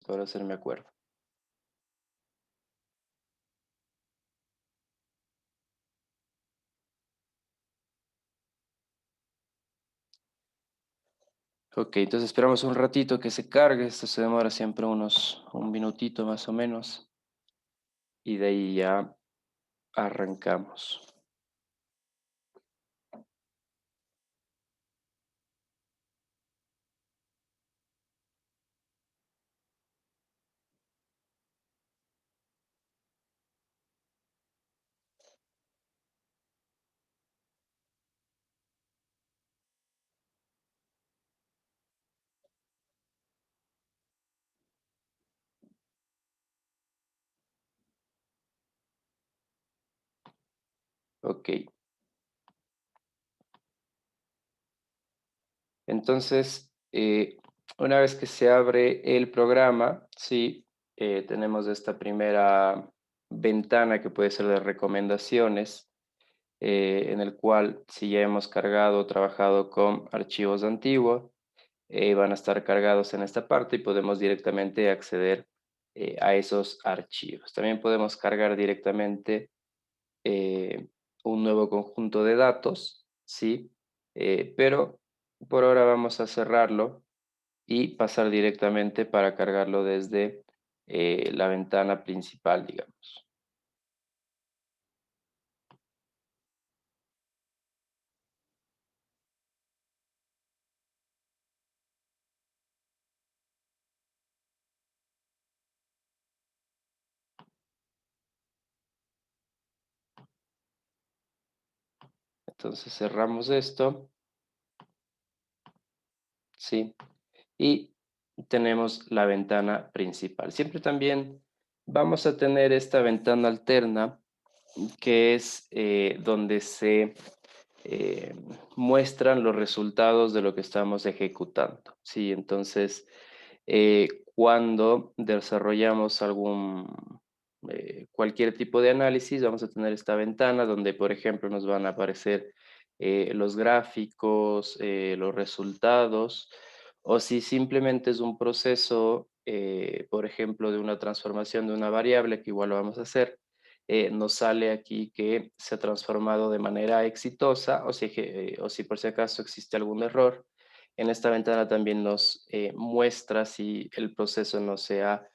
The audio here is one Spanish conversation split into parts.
para hacerme acuerdo. Ok, entonces esperamos un ratito que se cargue. Esto se demora siempre un minutito más o menos. Y de ahí ya arrancamos. Ok, entonces una vez que se abre el programa, sí, tenemos esta primera ventana que puede ser de recomendaciones, en el cual si ya hemos cargado o trabajado con archivos antiguos, van a estar cargados en esta parte y podemos directamente acceder a esos archivos. También podemos cargar directamente eh, un nuevo conjunto de datos, ¿sí? Pero por ahora vamos a cerrarlo y pasar directamente para cargarlo desde la ventana principal, digamos. Entonces cerramos esto, ¿sí? Y tenemos la ventana principal. Siempre también vamos a tener esta ventana alterna que es donde se eh, muestran los resultados de lo que estamos ejecutando. Sí, entonces, cuando desarrollamos cualquier tipo de análisis, vamos a tener esta ventana donde, por ejemplo, nos van a aparecer los gráficos, los resultados, o si simplemente es un proceso, por ejemplo, de una transformación de una variable, que igual lo vamos a hacer, nos sale aquí que se ha transformado de manera exitosa o si por si acaso existe algún error. En esta ventana también nos muestra si el proceso no se ha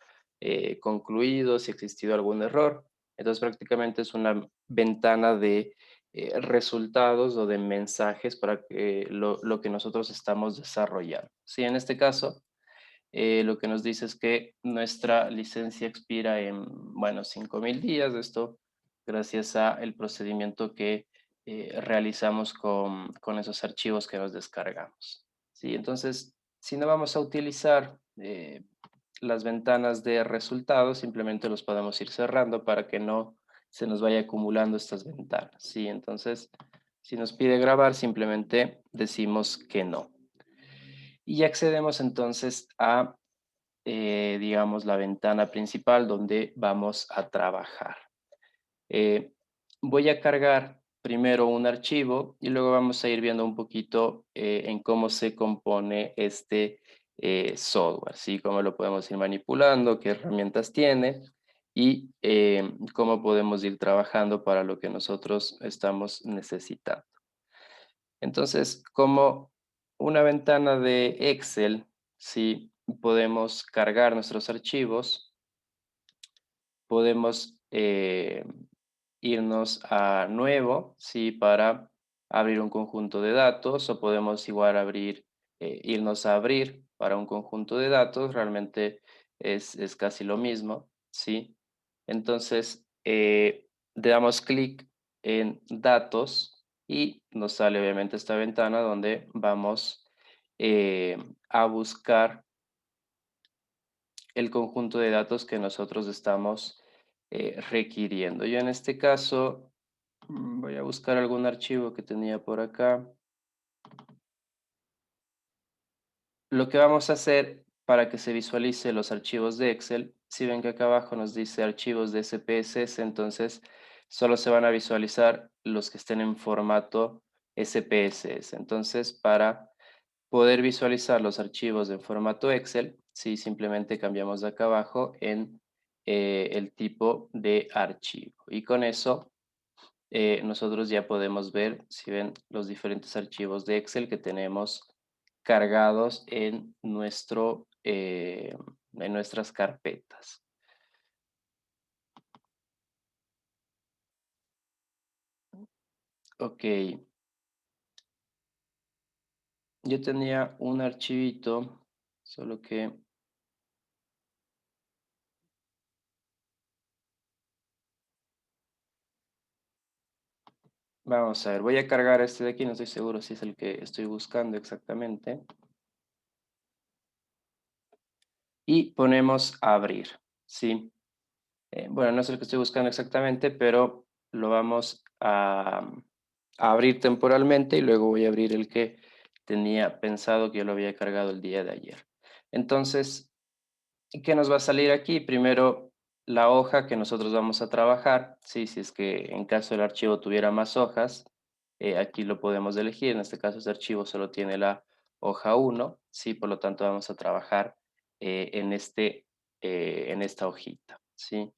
concluido, si ha existido algún error. Entonces prácticamente es una ventana de resultados o de mensajes para que lo que nosotros estamos desarrollando. Sí, en este caso, lo que nos dice es que nuestra licencia expira en, bueno, 5.000 días. Esto gracias a el procedimiento que realizamos con esos archivos que nos descargamos. Sí, entonces, si no vamos a utilizar las ventanas de resultados, simplemente los podemos ir cerrando para que no se nos vaya acumulando estas ventanas. Sí, entonces, si nos pide grabar, simplemente decimos que no. Y accedemos entonces a digamos, la ventana principal donde vamos a trabajar. Eh, Voy a cargar primero un archivo y luego vamos a ir viendo un poquito en cómo se compone este software, ¿sí? Cómo lo podemos ir manipulando, qué herramientas tiene y cómo podemos ir trabajando para lo que nosotros estamos necesitando. Entonces, como una ventana de Excel, sí, podemos cargar nuestros archivos, podemos irnos a nuevo, sí, para abrir un conjunto de datos, o podemos igual irnos a abrir para un conjunto de datos, realmente es casi lo mismo, sí. Entonces, le damos clic en datos y nos sale obviamente esta ventana donde vamos a buscar el conjunto de datos que nosotros estamos requiriendo. Yo en este caso voy a buscar algún archivo que tenía por acá. Lo que vamos a hacer para que se visualice los archivos de Excel, si ven que acá abajo nos dice archivos de SPSS, entonces solo se van a visualizar los que estén en formato SPSS. Entonces, para poder visualizar los archivos en formato Excel, sí, simplemente cambiamos de acá abajo en el tipo de archivo. Y con eso nosotros ya podemos ver, si ven, los diferentes archivos de Excel que tenemos cargados en nuestras carpetas. Ok, yo tenía un archivito, solo que vamos a ver, voy a cargar este de aquí, no estoy seguro si es el que estoy buscando exactamente. Y ponemos abrir, ¿sí? Bueno, no es el que estoy buscando exactamente, pero lo vamos a abrir temporalmente y luego voy a abrir el que tenía pensado que yo lo había cargado el día de ayer. Entonces, ¿qué nos va a salir aquí? Primero, la hoja que nosotros vamos a trabajar, ¿sí? Si es que en caso el archivo tuviera más hojas, aquí lo podemos elegir. En este caso, este archivo solo tiene la hoja 1, ¿sí? Por lo tanto, vamos a trabajar en esta hojita, ¿sí?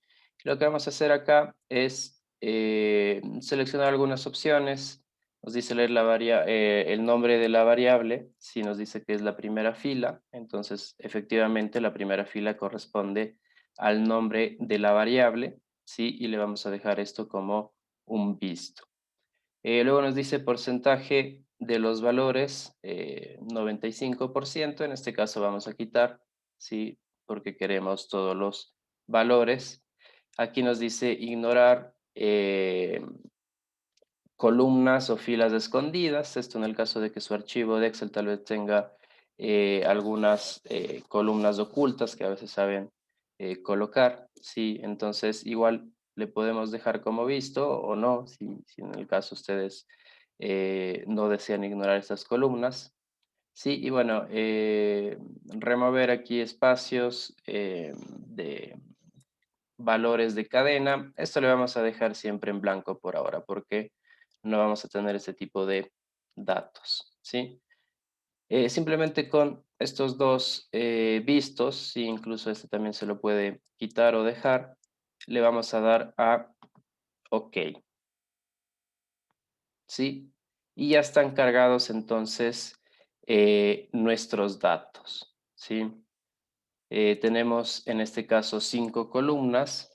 Lo que vamos a hacer acá es seleccionar algunas opciones. Nos dice leer el nombre de la variable, si nos dice que es la primera fila, entonces efectivamente la primera fila corresponde al nombre de la variable, ¿sí? Y le vamos a dejar esto como un visto. Luego nos dice porcentaje de los valores, 95%, en este caso vamos a quitar, ¿sí? Porque queremos todos los valores. Aquí nos dice ignorar columnas o filas escondidas, esto en el caso de que su archivo de Excel tal vez tenga algunas columnas ocultas que a veces saben colocar, sí, entonces igual le podemos dejar como visto o no, si en el caso ustedes no desean ignorar estas columnas. Sí, y bueno, remover aquí espacios de valores de cadena. Esto le vamos a dejar siempre en blanco por ahora porque no vamos a tener este tipo de datos, ¿sí? Simplemente con estos dos vistos, sí, incluso este también se lo puede quitar o dejar, le vamos a dar a OK, ¿sí? Y ya están cargados entonces nuestros datos, ¿sí? Tenemos en este caso 5 columnas.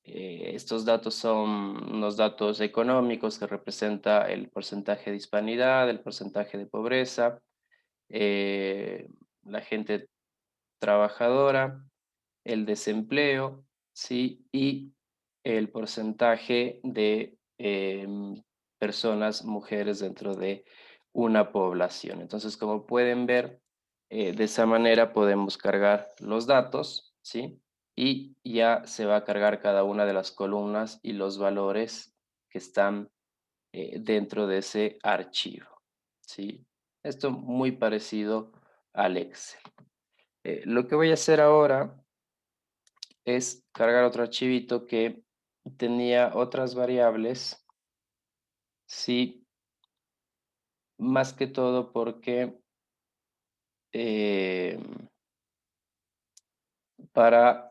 Estos datos son unos datos económicos que representa el porcentaje de hispanidad, el porcentaje de pobreza, eh, la gente trabajadora, el desempleo, ¿sí? Y el porcentaje de personas, mujeres dentro de una población. Entonces, como pueden ver, de esa manera podemos cargar los datos, ¿sí? Y ya se va a cargar cada una de las columnas y los valores que están dentro de ese archivo, ¿sí? Esto muy parecido al Excel. Lo que voy a hacer ahora es cargar otro archivito que tenía otras variables, sí, más que todo porque eh, para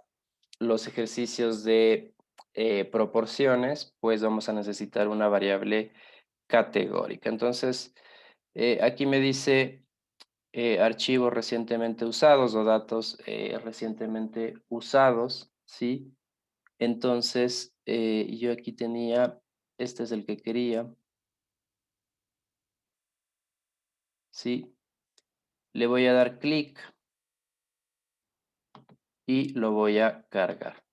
los ejercicios de proporciones, pues vamos a necesitar una variable categórica. Entonces, aquí me dice archivos recientemente usados o datos recientemente usados, ¿sí? Entonces, yo aquí tenía, este es el que quería, ¿sí? Le voy a dar clic y lo voy a cargar,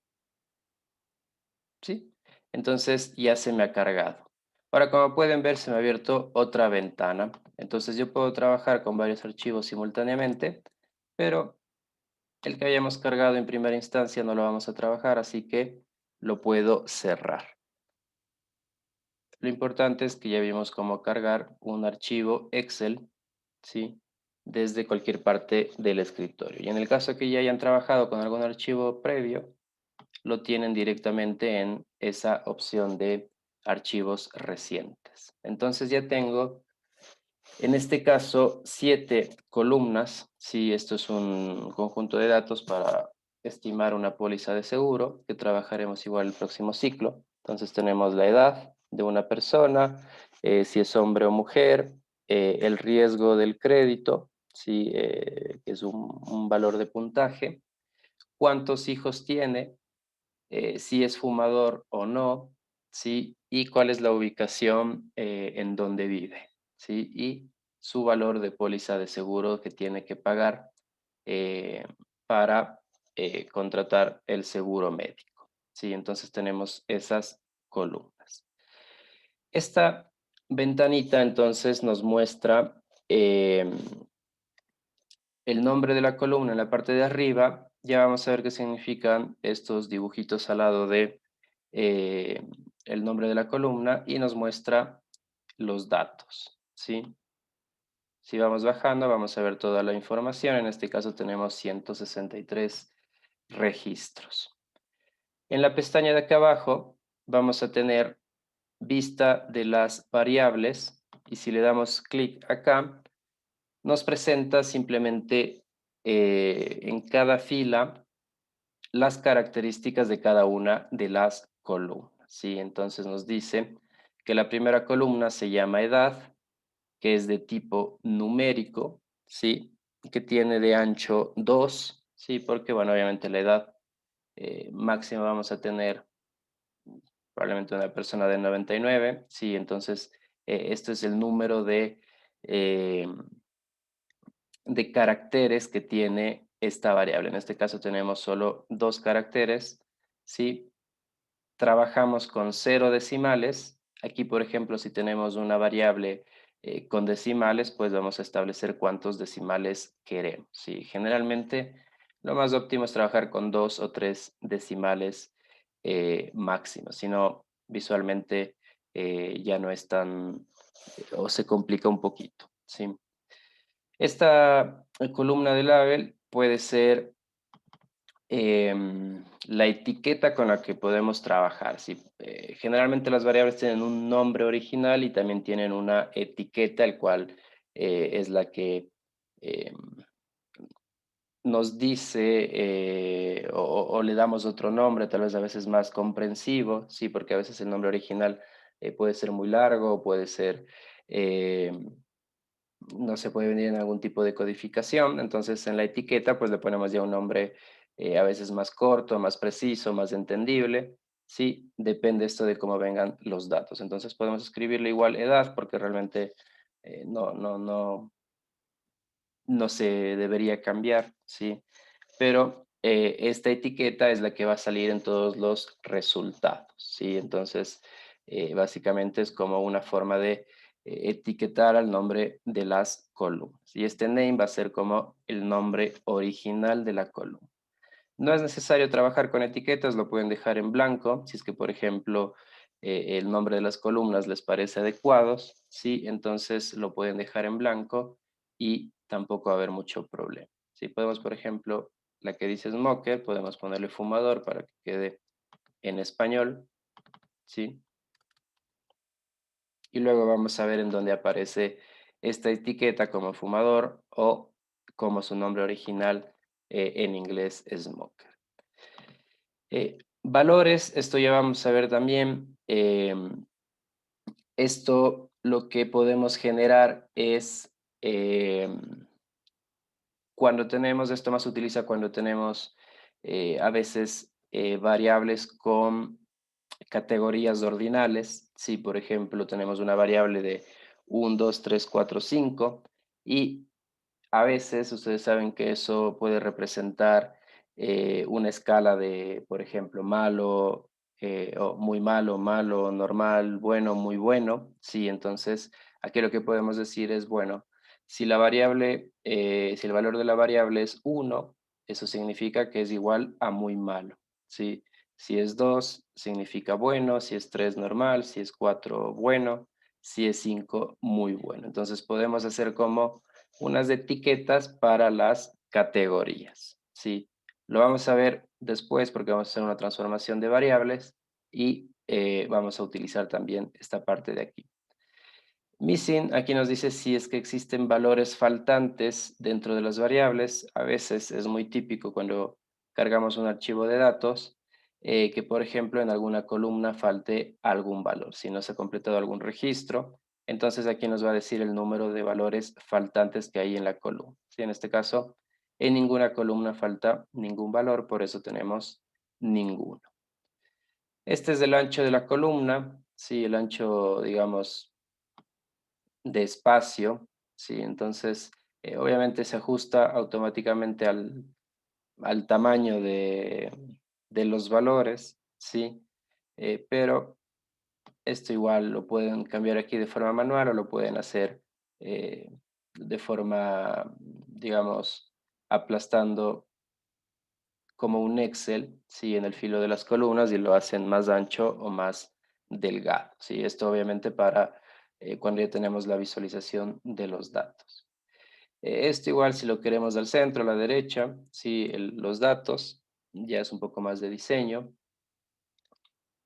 ¿sí? Entonces ya se me ha cargado. Ahora, como pueden ver, se me ha abierto otra ventana. Entonces yo puedo trabajar con varios archivos simultáneamente, pero el que hayamos cargado en primera instancia no lo vamos a trabajar, así que lo puedo cerrar. Lo importante es que ya vimos cómo cargar un archivo Excel, ¿sí? Desde cualquier parte del escritorio. Y en el caso que ya hayan trabajado con algún archivo previo, lo tienen directamente en esa opción de archivos recientes. Entonces ya tengo En este caso, 7 columnas, si esto es un conjunto de datos para estimar una póliza de seguro, que trabajaremos igual el próximo ciclo. Entonces tenemos la edad de una persona, si es hombre o mujer, el riesgo del crédito, si, que es un valor de puntaje, cuántos hijos tiene, si es fumador o no, ¿sí? Y cuál es la ubicación en donde vive, ¿sí? Y su valor de póliza de seguro que tiene que pagar eh, para contratar el seguro médico, ¿sí? Entonces tenemos esas columnas. Esta ventanita entonces nos muestra el nombre de la columna en la parte de arriba. Ya vamos a ver qué significan estos dibujitos al lado de eh, el nombre de la columna y nos muestra los datos, ¿sí? Si vamos bajando, vamos a ver toda la información. En este caso tenemos 163 registros. En la pestaña de acá abajo vamos a tener vista de las variables y si le damos clic acá, nos presenta simplemente en cada fila las características de cada una de las columnas, ¿sí? Entonces nos dice que la primera columna se llama edad, que es de tipo numérico, ¿sí? Que tiene de ancho 2, ¿sí? Porque, bueno, obviamente la edad máxima vamos a tener probablemente una persona de 99, ¿sí? Entonces, esto es el número eh, de caracteres que tiene esta variable. En este caso tenemos solo 2 caracteres, ¿sí? Trabajamos con 0 decimales. Aquí, por ejemplo, si tenemos una variable con decimales, pues vamos a establecer cuántos decimales queremos, ¿sí? Generalmente, lo más óptimo es trabajar con 2 o 3 decimales máximos, si no, visualmente ya no es tan, o se complica un poquito, ¿sí? Esta columna de label puede ser la etiqueta con la que podemos trabajar. ¿Sí? Generalmente las variables tienen un nombre original y también tienen una etiqueta, el cual es la que em, nos dice o le damos otro nombre, tal vez a veces más comprensivo, sí, porque a veces el nombre original puede ser muy largo, puede ser em, no se puede venir en algún tipo de codificación, entonces en la etiqueta pues le ponemos ya un nombre a veces más corto, más preciso, más entendible, sí, depende esto de cómo vengan los datos. Entonces podemos escribirle igual edad porque realmente no se debería cambiar, sí, pero esta etiqueta es la que va a salir en todos los resultados, ¿sí? Entonces, básicamente es como una forma de etiquetar al nombre de las columnas. Y este name va a ser como el nombre original de la columna. No es necesario trabajar con etiquetas, lo pueden dejar en blanco, si es que, por ejemplo, el nombre de las columnas les parece adecuados, ¿sí? Entonces lo pueden dejar en blanco y tampoco va a haber mucho problema. Si podemos, por ejemplo, la que dice smoker, podemos ponerle fumador para que quede en español, ¿sí? Y luego vamos a ver en dónde aparece esta etiqueta como fumador o como su nombre original en inglés smoker. Valores, esto ya vamos a ver también. Esto lo que podemos generar es cuando tenemos, esto más se utiliza cuando tenemos a veces variables con categorías ordinales. Si, por ejemplo, tenemos una variable de 1, 2, 3, 4, 5 y a veces ustedes saben que eso puede representar una escala de, por ejemplo, malo, o muy malo, malo, normal, bueno, muy bueno. Sí, entonces aquí lo que podemos decir es, bueno, si la variable, si el valor de la variable es 1, eso significa que es igual a muy malo. ¿Sí? Si es 2, significa bueno, si es 3, normal, si es 4, bueno, si es 5, muy bueno. Entonces podemos hacer como unas etiquetas para las categorías, ¿sí? Lo vamos a ver después porque vamos a hacer una transformación de variables y vamos a utilizar también esta parte de aquí. Missing aquí nos dice si es que existen valores faltantes dentro de las variables. A veces es muy típico cuando cargamos un archivo de datos que, por ejemplo, en alguna columna falte algún valor. Si no se ha completado algún registro, entonces aquí nos va a decir el número de valores faltantes que hay en la columna. Sí, en este caso, en ninguna columna falta ningún valor, por eso tenemos ninguno. Este es el ancho de la columna. Sí, el ancho, digamos, de espacio, ¿sí? Entonces, obviamente se ajusta automáticamente al tamaño de los valores, ¿sí? Pero esto igual lo pueden cambiar aquí de forma manual o lo pueden hacer eh, de forma, digamos, aplastando como un Excel, ¿sí? En el filo de las columnas y lo hacen más ancho o más delgado, ¿sí? Esto obviamente para cuando ya tenemos la visualización de los datos. Esto igual si lo queremos al centro, a la derecha, ¿sí? Los datos, ya es un poco más de diseño.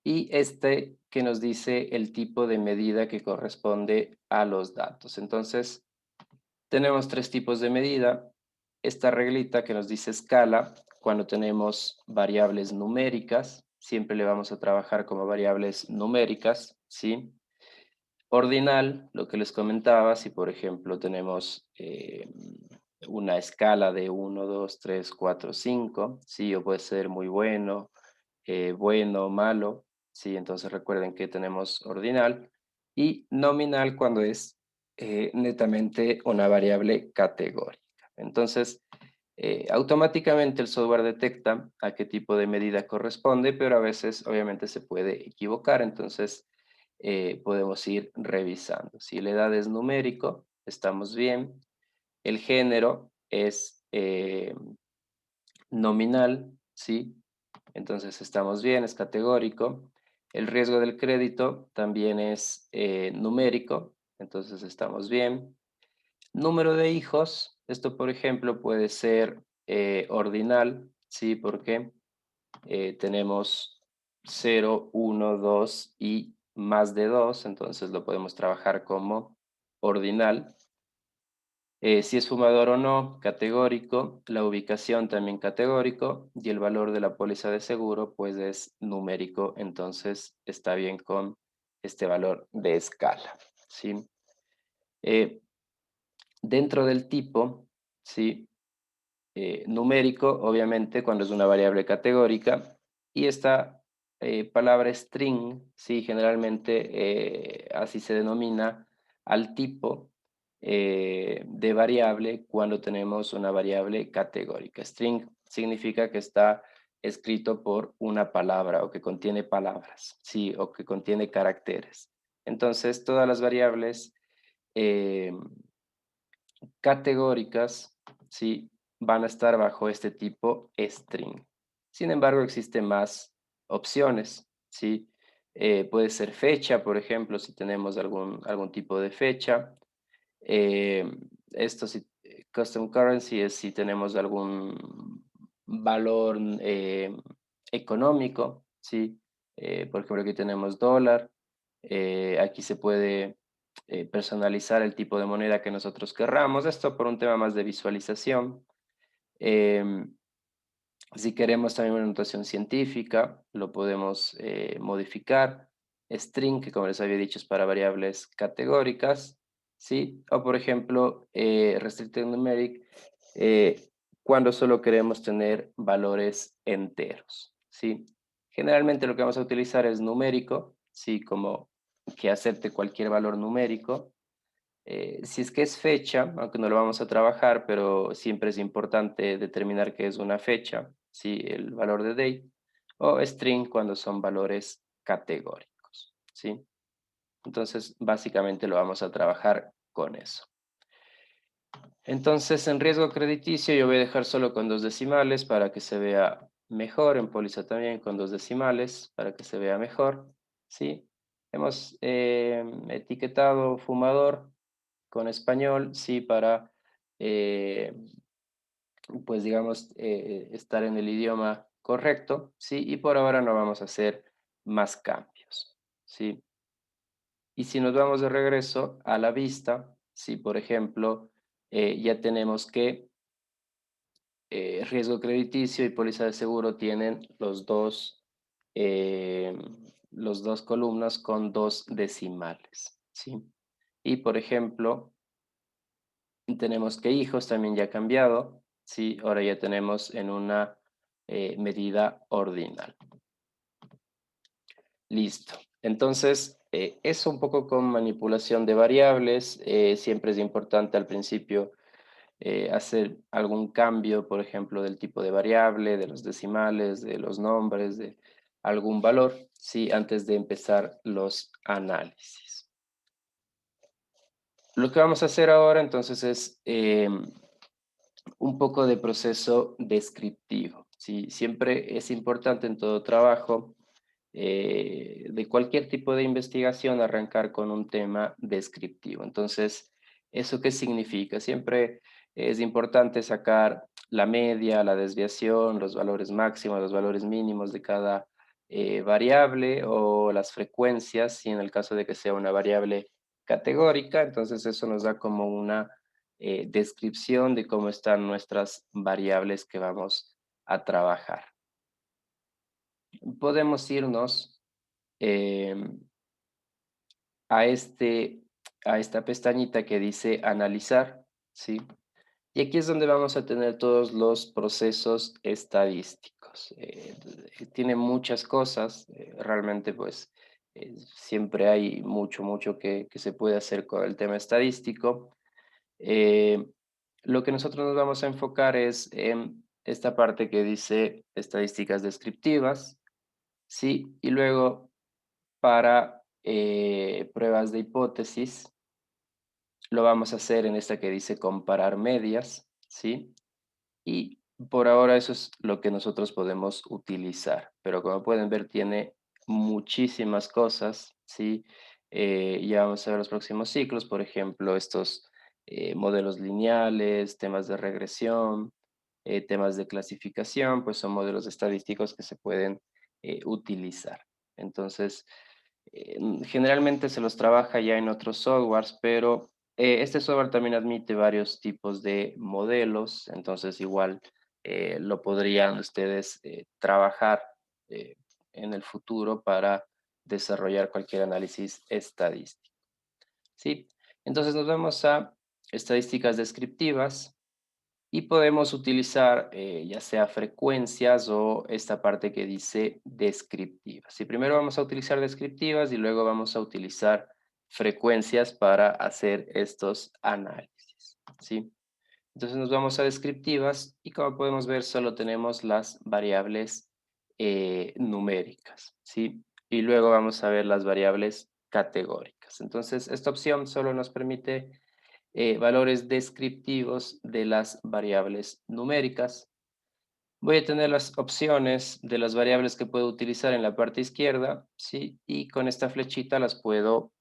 Y este que nos dice el tipo de medida que corresponde a los datos. Entonces, tenemos tres tipos de medida. Esta reglita que nos dice escala, cuando tenemos variables numéricas, siempre le vamos a trabajar como variables numéricas, ¿sí? Ordinal, lo que les comentaba, si por ejemplo tenemos una escala de 1, 2, 3, 4, 5, ¿sí? O puede ser muy bueno, bueno, malo, ¿sí? Entonces recuerden que tenemos ordinal y nominal cuando es netamente una variable categórica. Entonces, automáticamente el software detecta a qué tipo de medida corresponde, pero a veces obviamente se puede equivocar, entonces podemos ir revisando. Si la edad es numérico, estamos bien. El género es nominal, ¿sí? Entonces estamos bien, es categórico. El riesgo del crédito también es numérico, entonces estamos bien. Número de hijos, esto por ejemplo puede ser ordinal, ¿sí? Porque tenemos 0, 1, 2 y más de 2, entonces lo podemos trabajar como ordinal. Si es fumador o no, categórico, la ubicación también categórico y el valor de la póliza de seguro pues es numérico, entonces está bien con este valor de escala, ¿sí? Eh, Dentro del tipo, ¿sí? Numérico, obviamente, cuando es una variable categórica, y esta palabra string, sí, generalmente así se denomina al tipo de variable cuando tenemos una variable categórica. String significa que está escrito por una palabra o que contiene palabras, sí, o que contiene caracteres. Entonces, todas las variables eh, categóricas, ¿sí? Van a estar bajo este tipo string. Sin embargo, existen más opciones, ¿sí? Puede ser fecha, por ejemplo, si tenemos algún tipo de fecha. Eh, esto sí, custom currency es si tenemos algún valor económico, ¿sí? Por ejemplo, aquí tenemos dólar. Aquí se puede personalizar el tipo de moneda que nosotros querramos. Esto por un tema más de visualización. Em, si queremos también una notación científica, lo podemos modificar. String, que como les había dicho es para variables categóricas, ¿sí? O por ejemplo, restricted numeric, eh, cuando solo queremos tener valores enteros, ¿sí? Generalmente lo que vamos a utilizar es numérico, ¿sí? Como que acepte cualquier valor numérico. Si es que es fecha, aunque no lo vamos a trabajar, pero siempre es importante determinar qué es una fecha, ¿sí? El valor de date, o string cuando son valores categóricos, ¿sí? Entonces, básicamente lo vamos a trabajar con eso. Entonces, en riesgo crediticio yo voy a dejar solo con dos decimales para que se vea mejor, en póliza también con dos decimales para que se vea mejor, ¿sí? Hemos etiquetado fumador con español, sí, para, eh, pues digamos, estar en el idioma correcto, sí, y por ahora no vamos a hacer más cambios, sí. Y si nos vamos de regreso a la vista, si por ejemplo ya tenemos que riesgo crediticio y póliza de seguro tienen eh, los dos columnas con dos decimales, ¿sí? Y por ejemplo, tenemos que hijos también ya ha cambiado, ¿sí? Ahora ya tenemos en una medida ordinal. Listo. Entonces, eso un poco con manipulación de variables. Siempre es importante al principio hacer algún cambio, por ejemplo, del tipo de variable, de los decimales, de los nombres, de algún valor, ¿sí? Antes de empezar los análisis. Lo que vamos a hacer ahora entonces es un poco de proceso descriptivo, ¿sí? Siempre es importante en todo trabajo de cualquier tipo de investigación arrancar con un tema descriptivo. Entonces, ¿eso qué significa? Siempre es importante sacar la media, la desviación, los valores máximos, los valores mínimos de cada variable o las frecuencias, y en el caso de que sea una variable categórica, entonces eso nos da como una descripción de cómo están nuestras variables que vamos a trabajar. Podemos irnos em, a, a esta pestañita que dice analizar, ¿sí? Y aquí es donde vamos a tener todos los procesos estadísticos. Tiene muchas cosas, realmente pues siempre hay mucho que se puede hacer con el tema estadístico. Eh, lo que nosotros nos vamos a enfocar es en esta parte que dice estadísticas descriptivas, ¿sí? Y luego para pruebas de hipótesis, lo vamos a hacer en esta que dice comparar medias, ¿sí? Y por ahora eso es lo que nosotros podemos utilizar, pero como pueden ver tiene muchísimas cosas, ¿sí? Ya vamos a ver los próximos ciclos, por ejemplo, estos modelos lineales, temas de regresión, temas de clasificación, pues son modelos estadísticos que se pueden utilizar. Entonces, generalmente se los trabaja ya en otros softwares, pero este software también admite varios tipos de modelos, entonces igual lo podrían ustedes trabajar eh, en el futuro para desarrollar cualquier análisis estadístico. ¿Sí? Entonces nos vamos a estadísticas descriptivas y podemos utilizar ya sea frecuencias o esta parte que dice descriptivas. Y primero vamos a utilizar descriptivas y luego vamos a utilizar frecuencias para hacer estos análisis, ¿sí? Entonces nos vamos a descriptivas y como podemos ver solo tenemos las variables numéricas, ¿sí? Y luego vamos a ver las variables categóricas. Entonces esta opción solo nos permite valores descriptivos de las variables numéricas. Voy a tener las opciones de las variables que puedo utilizar en la parte izquierda, ¿sí? Y con esta flechita las puedo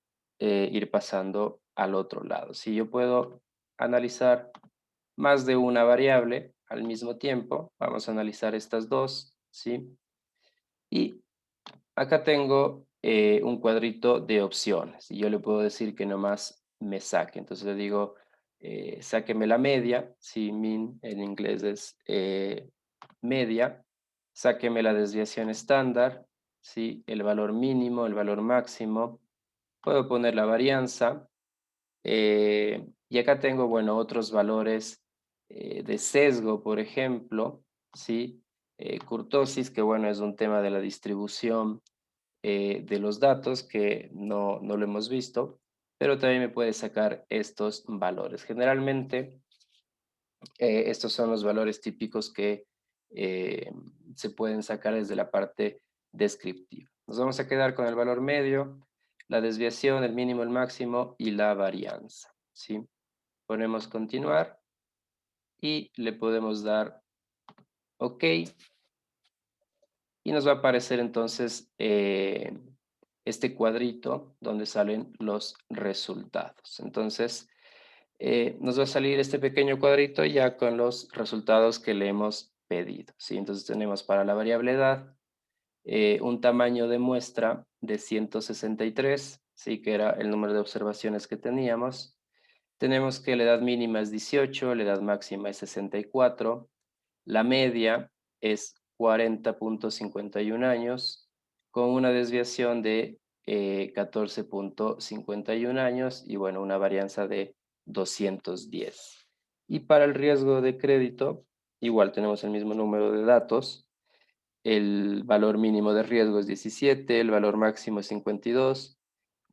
ir pasando al otro lado. Si yo puedo analizar más de una variable al mismo tiempo, vamos a analizar estas dos, ¿sí? Y acá tengo un cuadrito de opciones y yo le puedo decir que nomás me saque. Entonces le digo, sáqueme la media, si min en inglés es media, sáqueme la desviación estándar, ¿sí? El valor mínimo, el valor máximo, puedo poner la varianza y acá tengo, bueno, otros valores de sesgo, por ejemplo, ¿sí? Kurtosis, que bueno, es un tema de la distribución de los datos que no lo hemos visto, pero también me puede sacar estos valores. Generalmente, estos son los valores típicos que eh, se pueden sacar desde la parte descriptiva. Nos vamos a quedar con el valor medio, la desviación, el mínimo, el máximo y la varianza, ¿sí? Ponemos continuar y le podemos dar OK y nos va a aparecer entonces este cuadrito donde salen los resultados. Entonces, nos va a salir este pequeño cuadrito ya con los resultados que le hemos pedido, ¿sí? Entonces tenemos para la variable edad un tamaño de muestra de 163, sí, que era el número de observaciones que teníamos. Tenemos que la edad mínima es 18, la edad máxima es 64, la media es 40,51 años, con una desviación de 14,51 años y bueno, una varianza de 210. Y para el riesgo de crédito, igual tenemos el mismo número de datos. El valor mínimo de riesgo es 17, el valor máximo es 52,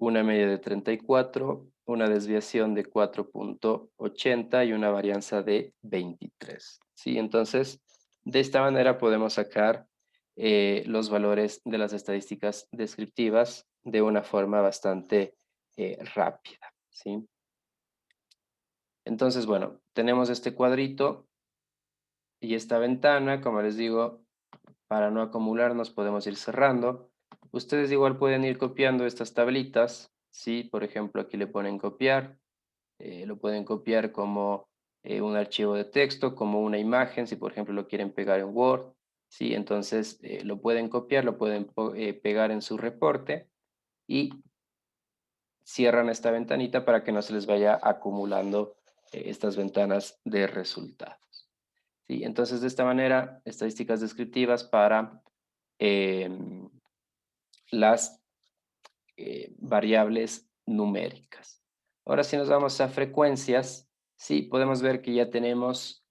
una media de 34, una desviación de 4,80 y una varianza de 23. ¿Sí? Entonces, de esta manera podemos sacar los valores de las estadísticas descriptivas de una forma bastante rápida. ¿Sí? Entonces, bueno, tenemos este cuadrito y esta ventana, como les digo, para no acumularnos podemos ir cerrando. Ustedes igual pueden ir copiando estas tablitas, ¿sí? Por ejemplo, aquí le ponen copiar, lo pueden copiar como un archivo de texto, como una imagen, si por ejemplo lo quieren pegar en Word, ¿sí? Entonces lo pueden copiar, lo pueden pegar en su reporte y cierran esta ventanita para que no se les vaya acumulando estas ventanas de resultados. ¿Sí? Entonces, de esta manera, estadísticas descriptivas para em, las variables numéricas. Ahora, si nos vamos a frecuencias, sí, podemos ver que ya tenemos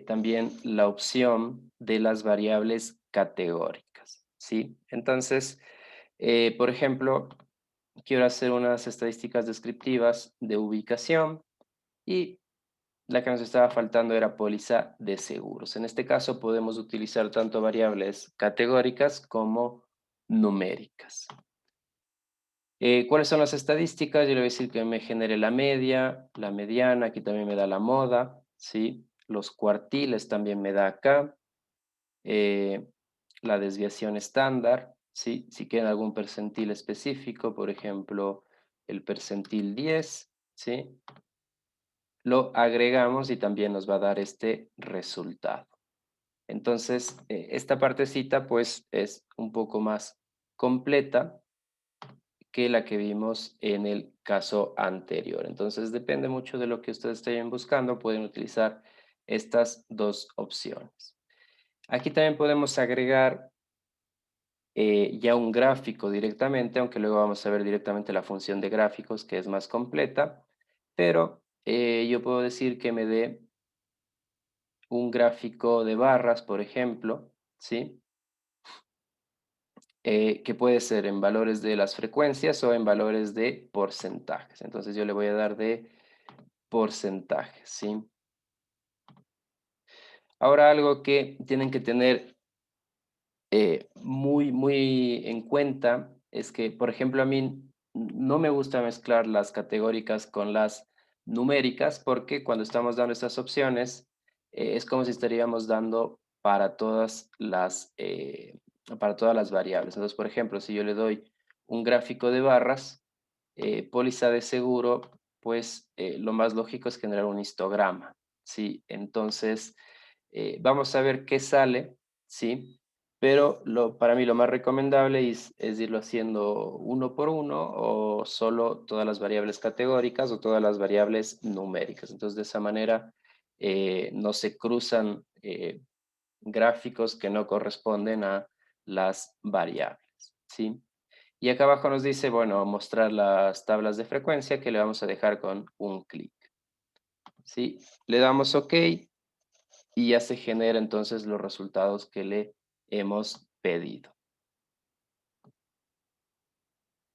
también la opción de las variables categóricas, ¿sí? Entonces, por ejemplo, quiero hacer unas estadísticas descriptivas de ubicación y la que nos estaba faltando era póliza de seguros. En este caso podemos utilizar tanto variables categóricas como numéricas. ¿Cuáles son las estadísticas? Yo le voy a decir que me genere la media, la mediana, aquí también me da la moda, ¿sí? Los cuartiles también me da acá, eh, la desviación estándar, ¿sí? Si quieren algún percentil específico, por ejemplo, el percentil 10, ¿sí? Lo agregamos y también nos va a dar este resultado. Entonces, esta partecita pues es un poco más completa que la que vimos en el caso anterior. Entonces, depende mucho de lo que ustedes estén buscando, pueden utilizar estas dos opciones. Aquí también podemos agregar ya un gráfico directamente, aunque luego vamos a ver directamente la función de gráficos, que es más completa, pero yo puedo decir que me dé un gráfico de barras, por ejemplo, ¿sí? Que puede ser en valores de las frecuencias o en valores de porcentajes. Entonces yo le voy a dar de porcentajes, ¿sí? Ahora algo que tienen que tener muy en cuenta es que, por ejemplo, a mí no me gusta mezclar las categóricas con las numéricas porque cuando estamos dando estas opciones es como si estaríamos dando para todas las variables. Entonces, por ejemplo, si yo le doy un gráfico de barras, póliza de seguro, pues lo más lógico es generar un histograma, ¿sí? Entonces, vamos a ver qué sale, ¿sí? Pero para mí lo más recomendable es irlo haciendo uno por uno o solo todas las variables categóricas o todas las variables numéricas. Entonces, de esa manera no se cruzan gráficos que no corresponden a las variables, ¿sí? Y acá abajo nos dice, bueno, mostrar las tablas de frecuencia que le vamos a dejar con un clic, ¿sí? Le damos OK y ya se genera entonces los resultados que le hemos pedido.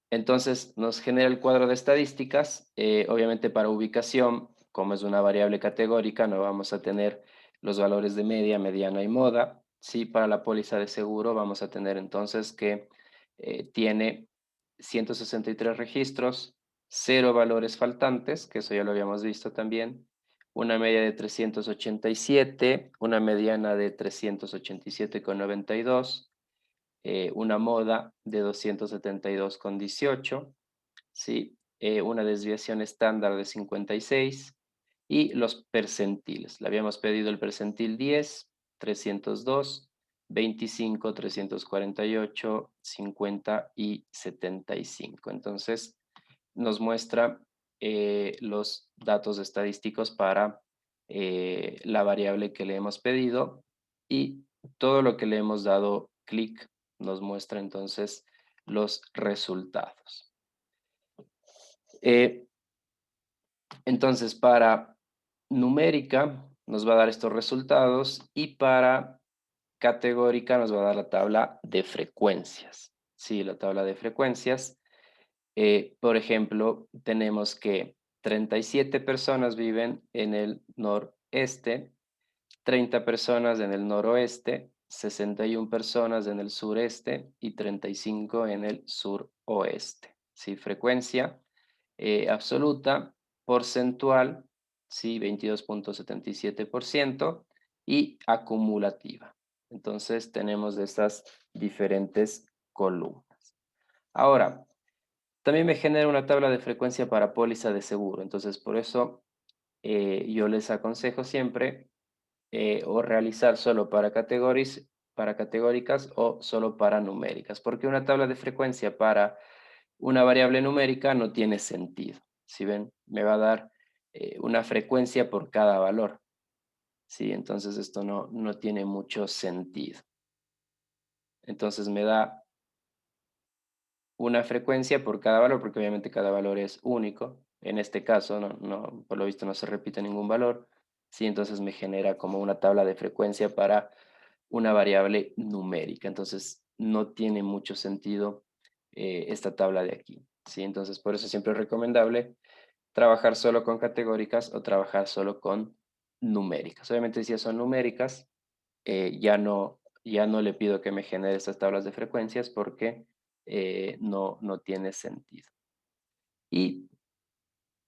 Entonces nos genera el cuadro de estadísticas. Obviamente para ubicación, como es una variable categórica, no vamos a tener los valores de media, mediana y moda. Sí, para la póliza de seguro vamos a tener entonces que tiene 163 registros, 0 valores faltantes, que eso ya lo habíamos visto también, una media de 387, una mediana de 387,92, una moda de 272,18, ¿sí? Una desviación estándar de 56 y los percentiles. Le habíamos pedido el percentil 10, 302, 25, 348, 50 y 75. Entonces, nos muestra los datos estadísticos para la variable que le hemos pedido y todo lo que le hemos dado clic nos muestra entonces los resultados. Eh, entonces, para numérica nos va a dar estos resultados y para categórica nos va a dar la tabla de frecuencias. Sí, la tabla de frecuencias. Por ejemplo, tenemos que 37 personas viven en el noreste, 30 personas en el noroeste, 61 personas en el sureste y 35 en el suroeste. ¿Sí? Frecuencia absoluta, porcentual, ¿sí? 22,77% y acumulativa. Entonces tenemos estas diferentes columnas. Ahora, también me genera una tabla de frecuencia para póliza de seguro. Entonces, por eso yo les aconsejo siempre o realizar solo para categóricas o solo para numéricas, porque una tabla de frecuencia para una variable numérica no tiene sentido. Si ven, me va a dar una frecuencia por cada valor. Sí, entonces esto no tiene mucho sentido. Entonces me da una frecuencia por cada valor, porque obviamente cada valor es único. En este caso, por lo visto no se repite ningún valor. Sí, entonces me genera como una tabla de frecuencia para una variable numérica. Entonces no tiene mucho sentido esta tabla de aquí. Sí, entonces por eso siempre es recomendable trabajar solo con categóricas o trabajar solo con numéricas. Obviamente si ya son numéricas, ya no le pido que me genere estas tablas de frecuencias porque no tiene sentido. Y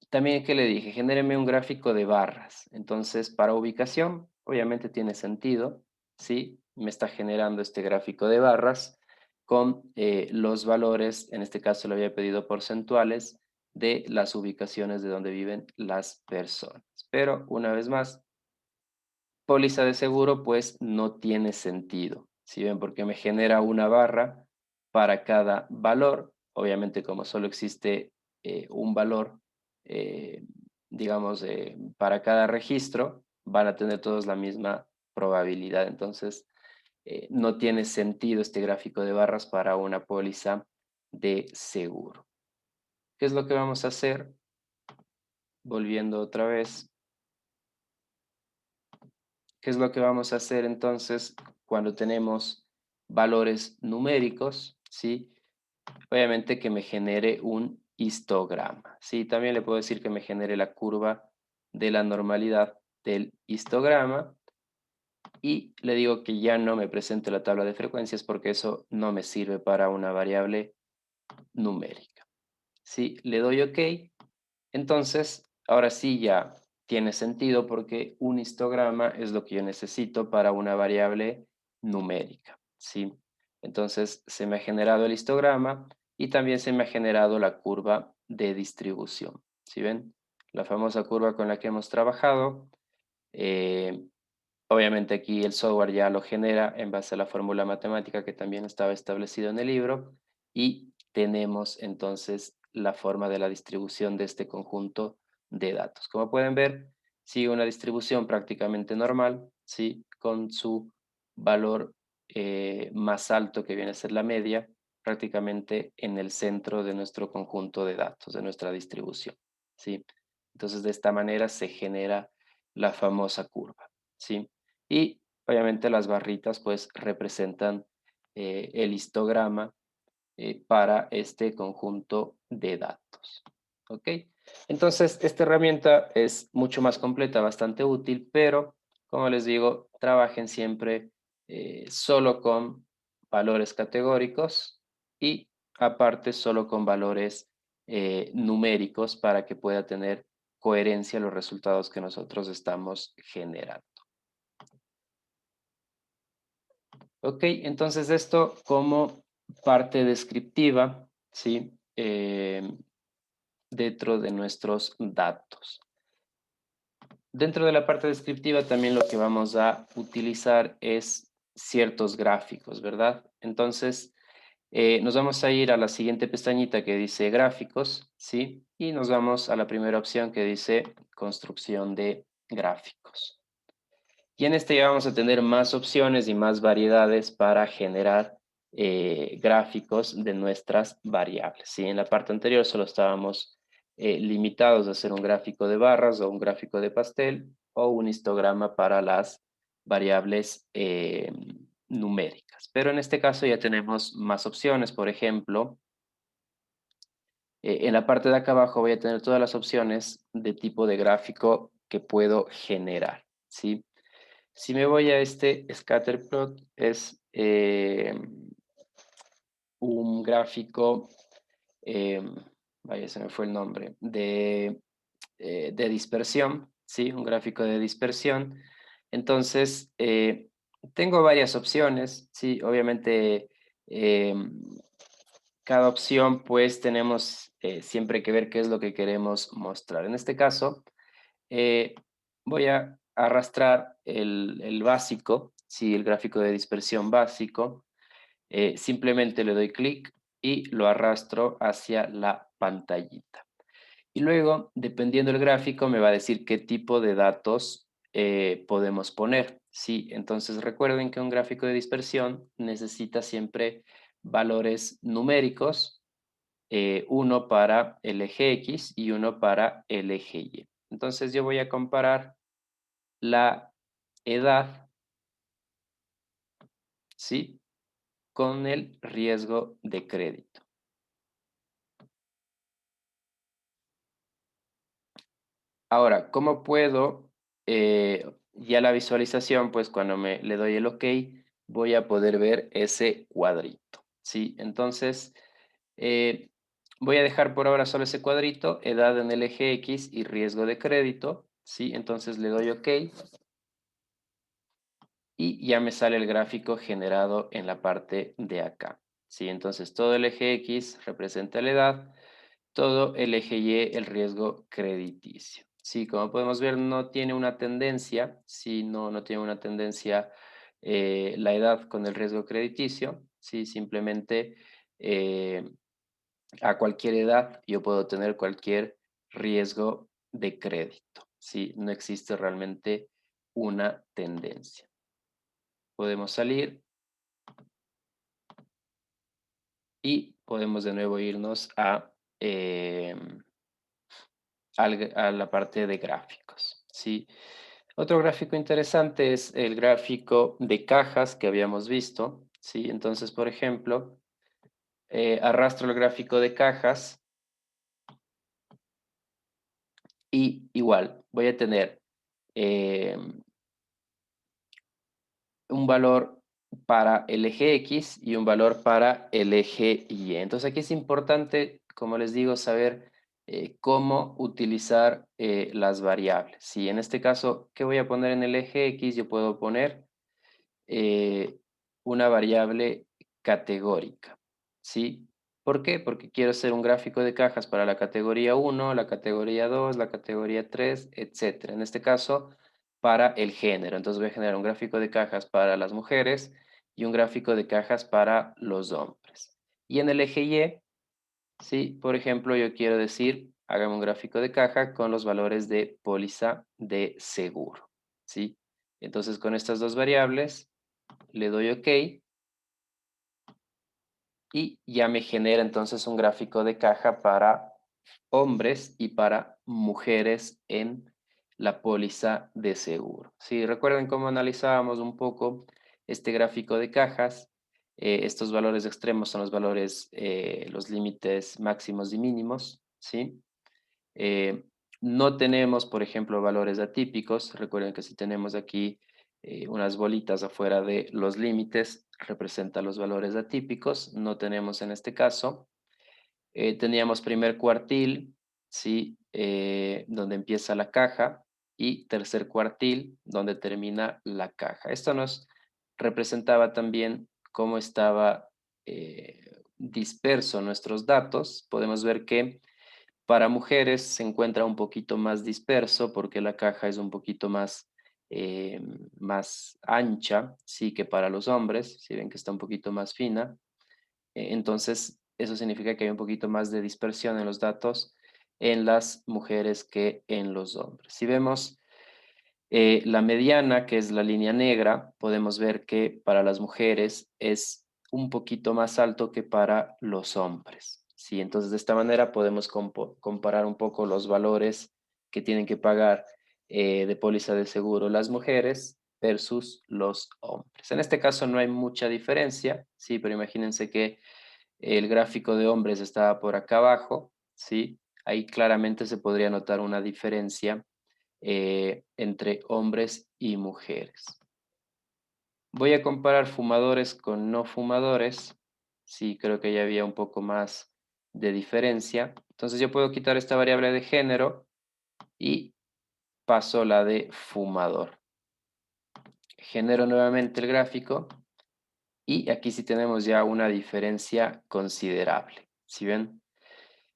también que le dije, genéreme un gráfico de barras. Entonces, para ubicación, obviamente tiene sentido, ¿sí? Me está generando este gráfico de barras con los valores, en este caso le había pedido porcentuales, de las ubicaciones de donde viven las personas. Pero, una vez más, póliza de seguro, pues no tiene sentido. ¿Sí ven? Porque me genera una barra para cada valor. Obviamente, como solo existe un valor, eh, digamos, para cada registro, van a tener todos la misma probabilidad. Entonces, no tiene sentido este gráfico de barras para una póliza de seguro. ¿Qué es lo que vamos a hacer? Volviendo otra vez. ¿Qué es lo que vamos a hacer entonces cuando tenemos valores numéricos? ¿Sí? Obviamente que me genere un histograma. ¿Sí? También le puedo decir que me genere la curva de la normalidad del histograma y le digo que ya no me presente la tabla de frecuencias porque eso no me sirve para una variable numérica. ¿Sí? Le doy OK. Entonces, ahora sí ya tiene sentido porque un histograma es lo que yo necesito para una variable numérica, ¿sí? Entonces, se me ha generado el histograma y también se me ha generado la curva de distribución, ¿sí ven? La famosa curva con la que hemos trabajado. eh, Obviamente aquí el software ya lo genera en base a la fórmula matemática que también estaba establecido en el libro y tenemos entonces la forma de la distribución de este conjunto de datos. Como pueden ver, sigue una distribución prácticamente normal, ¿sí? Con su valor más alto que viene a ser la media, prácticamente en el centro de nuestro conjunto de datos, de nuestra distribución, ¿sí? Entonces de esta manera se genera la famosa curva, ¿sí? Y obviamente las barritas pues representan el histograma para este conjunto de datos. ¿Ok? Entonces, esta herramienta es mucho más completa, bastante útil, pero como les digo, trabajen siempre solo con valores categóricos y aparte solo con valores numéricos para que pueda tener coherencia los resultados que nosotros estamos generando. Ok, entonces esto como parte descriptiva, ¿sí? Dentro de nuestros datos. Dentro de la parte descriptiva también lo que vamos a utilizar es ciertos gráficos, ¿verdad? Entonces, nos vamos a ir a la siguiente pestañita que dice gráficos, ¿sí? Y nos vamos a la primera opción que dice construcción de gráficos. Y en este ya vamos a tener más opciones y más variedades para generar gráficos de nuestras variables, ¿sí? En la parte anterior solo estábamos limitados a hacer un gráfico de barras o un gráfico de pastel o un histograma para las variables numéricas. Pero en este caso ya tenemos más opciones. Por ejemplo, en la parte de acá abajo voy a tener todas las opciones de tipo de gráfico que puedo generar, ¿sí? Si me voy a este scatterplot, es un gráfico, eh, vaya, se me fue el nombre, de dispersión, ¿sí? Un gráfico de dispersión. Entonces, tengo varias opciones, ¿sí? Obviamente, cada opción, pues, tenemos siempre que ver qué es lo que queremos mostrar. En este caso, eh, voy a arrastrar el básico, sí, el gráfico de dispersión básico. Simplemente le doy clic y lo arrastro hacia la pantallita. Y luego, dependiendo del gráfico, me va a decir qué tipo de datos podemos poner. Sí, entonces recuerden que un gráfico de dispersión necesita siempre valores numéricos, uno para el eje X y uno para el eje Y. Entonces yo voy a comparar la edad, ¿sí? Con el riesgo de crédito. Ahora, ¿cómo puedo? Ya la visualización, pues cuando le doy el OK, voy a poder ver ese cuadrito, ¿sí? Entonces, eh, voy a dejar por ahora solo ese cuadrito, edad en el eje X y riesgo de crédito, ¿sí? Entonces le doy OK y ya me sale el gráfico generado en la parte de acá, ¿sí? Entonces, todo el eje X representa la edad, todo el eje Y el riesgo crediticio. Sí, como podemos ver, no tiene una tendencia, sí, no tiene una tendencia la edad con el riesgo crediticio, sí, simplemente a cualquier edad yo puedo tener cualquier riesgo de crédito, sí, no existe realmente una tendencia. Podemos salir y podemos de nuevo irnos a la parte de gráficos, ¿sí? Otro gráfico interesante es el gráfico de cajas que habíamos visto, ¿sí? Entonces, por ejemplo, arrastro el gráfico de cajas y igual voy a tener eh, un valor para el eje X y un valor para el eje Y. Entonces aquí es importante, como les digo, saber cómo utilizar las variables. Si en este caso, ¿qué voy a poner en el eje X? Yo puedo poner eh, una variable categórica, ¿sí? ¿Por qué? Porque quiero hacer un gráfico de cajas para la categoría 1, la categoría 2, la categoría 3, etcétera. En este caso, para el género. Entonces voy a generar un gráfico de cajas para las mujeres y un gráfico de cajas para los hombres. Y en el eje Y, ¿sí? Por ejemplo, yo quiero decir, hágame un gráfico de caja con los valores de póliza de seguro, ¿sí? Entonces, con estas dos variables, le doy OK y ya me genera entonces un gráfico de caja para hombres y para mujeres en la póliza de seguro. Si recuerden cómo analizábamos un poco este gráfico de cajas, estos valores extremos son los valores, los límites máximos y mínimos, ¿sí? Eh, no tenemos, por ejemplo, valores atípicos. Recuerden que si tenemos aquí unas bolitas afuera de los límites, representa los valores atípicos. No tenemos en este caso. Teníamos primer cuartil, ¿sí? Donde empieza la caja, y tercer cuartil, donde termina la caja. Esto nos representaba también cómo estaba disperso nuestros datos. Podemos ver que para mujeres se encuentra un poquito más disperso porque la caja es un poquito más eh, más ancha, sí, que para los hombres, si ven que está un poquito más fina. Entonces, eso significa que hay un poquito más de dispersión en los datos en las mujeres que en los hombres. Si vemos la mediana, que es la línea negra, podemos ver que para las mujeres es un poquito más alto que para los hombres. Sí, entonces de esta manera podemos comparar un poco los valores que tienen que pagar de póliza de seguro las mujeres versus los hombres. En este caso no hay mucha diferencia, sí, pero imagínense que el gráfico de hombres está por acá abajo, sí, ahí claramente se podría notar una diferencia entre hombres y mujeres. Voy a comparar fumadores con no fumadores. Sí, creo que ya había un poco más de diferencia. Entonces yo puedo quitar esta variable de género y paso la de fumador. Genero nuevamente el gráfico y aquí sí tenemos ya una diferencia considerable. ¿Sí ven?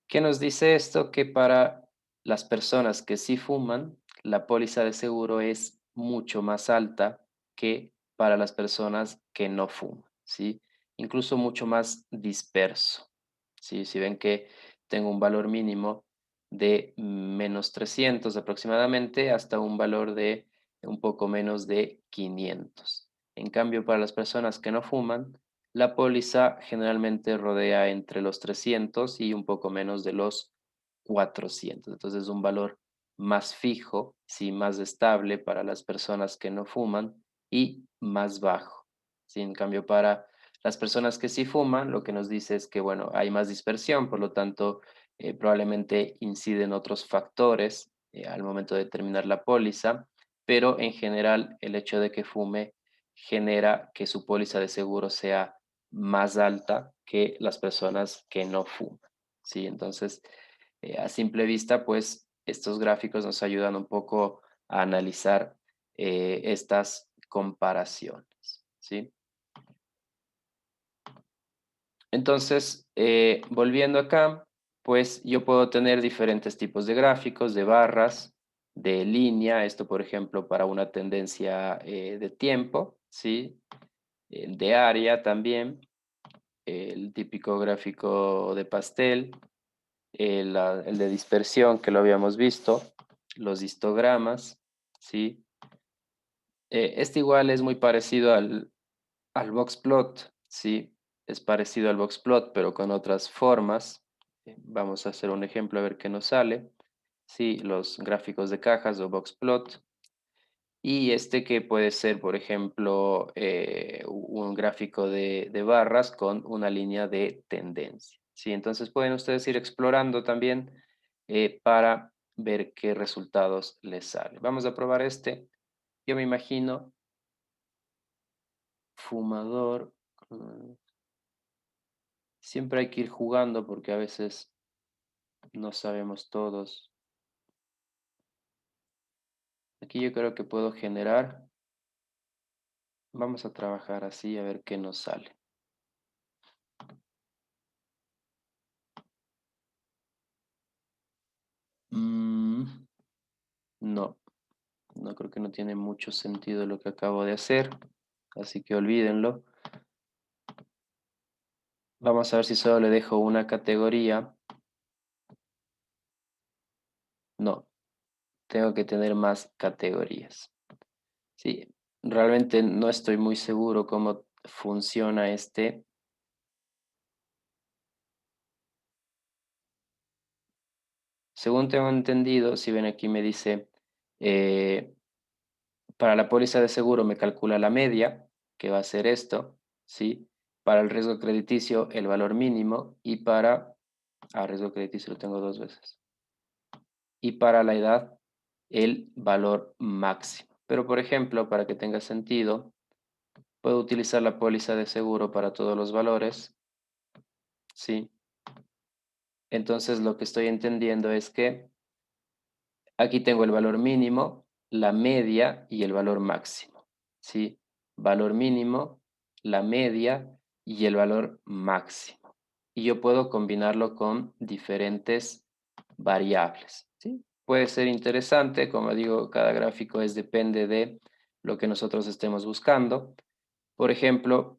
¿Qué nos dice esto? Que para las personas que sí fuman, la póliza de seguro es mucho más alta que para las personas que no fuman, ¿sí? Incluso mucho más disperso, ¿sí? Si ven que tengo un valor mínimo de -300 aproximadamente hasta un valor de un poco menos de 500. En cambio, para las personas que no fuman, la póliza generalmente rodea entre los 300 y un poco menos de los 400. Entonces es un valor más fijo, sí, más estable para las personas que no fuman y más bajo. Sí, en cambio, para las personas que sí fuman, lo que nos dice es que, bueno, hay más dispersión, por lo tanto, probablemente inciden otros factores al momento de terminar la póliza, pero en general el hecho de que fume genera que su póliza de seguro sea más alta que las personas que no fuman, ¿sí? Entonces, a simple vista, pues estos gráficos nos ayudan un poco a analizar estas comparaciones, ¿sí? Entonces, volviendo acá, pues yo puedo tener diferentes tipos de gráficos, de barras, de línea, esto por ejemplo para una tendencia de tiempo, ¿sí? De área también, el típico gráfico de pastel, el de dispersión que lo habíamos visto, los histogramas, ¿sí? Este igual es muy parecido al boxplot, ¿sí? Es parecido al boxplot, pero con otras formas. Vamos a hacer un ejemplo a ver qué nos sale. Sí, los gráficos de cajas o boxplot. Y este que puede ser, por ejemplo, un gráfico de barras con una línea de tendencia. ¿Sí? Entonces pueden ustedes ir explorando también para ver qué resultados les salen. Vamos a probar este. Yo me imagino fumador. Siempre hay que ir jugando porque a veces no sabemos todos. Aquí yo creo que puedo generar. Vamos a trabajar así a ver qué nos sale. Mm, no. No creo que no tiene mucho sentido lo que acabo de hacer, así que olvídenlo. Vamos a ver si solo le dejo una categoría. No, tengo que tener más categorías. Sí, realmente no estoy muy seguro cómo funciona este. Según tengo entendido, si ven aquí me dice, eh, para la póliza de seguro me calcula la media, que va a ser esto, ¿sí? Para el riesgo crediticio, el valor mínimo, y para... riesgo crediticio lo tengo dos veces. Y para la edad, el valor máximo. Pero, por ejemplo, para que tenga sentido, puedo utilizar la póliza de seguro para todos los valores, ¿sí? Entonces, lo que estoy entendiendo es que aquí tengo el valor mínimo, la media y el valor máximo, ¿sí? Valor mínimo, la media y el valor máximo. Y yo puedo combinarlo con diferentes variables, ¿sí? puede ser interesante. Como digo, cada gráfico depende de lo que nosotros estemos buscando. Por ejemplo,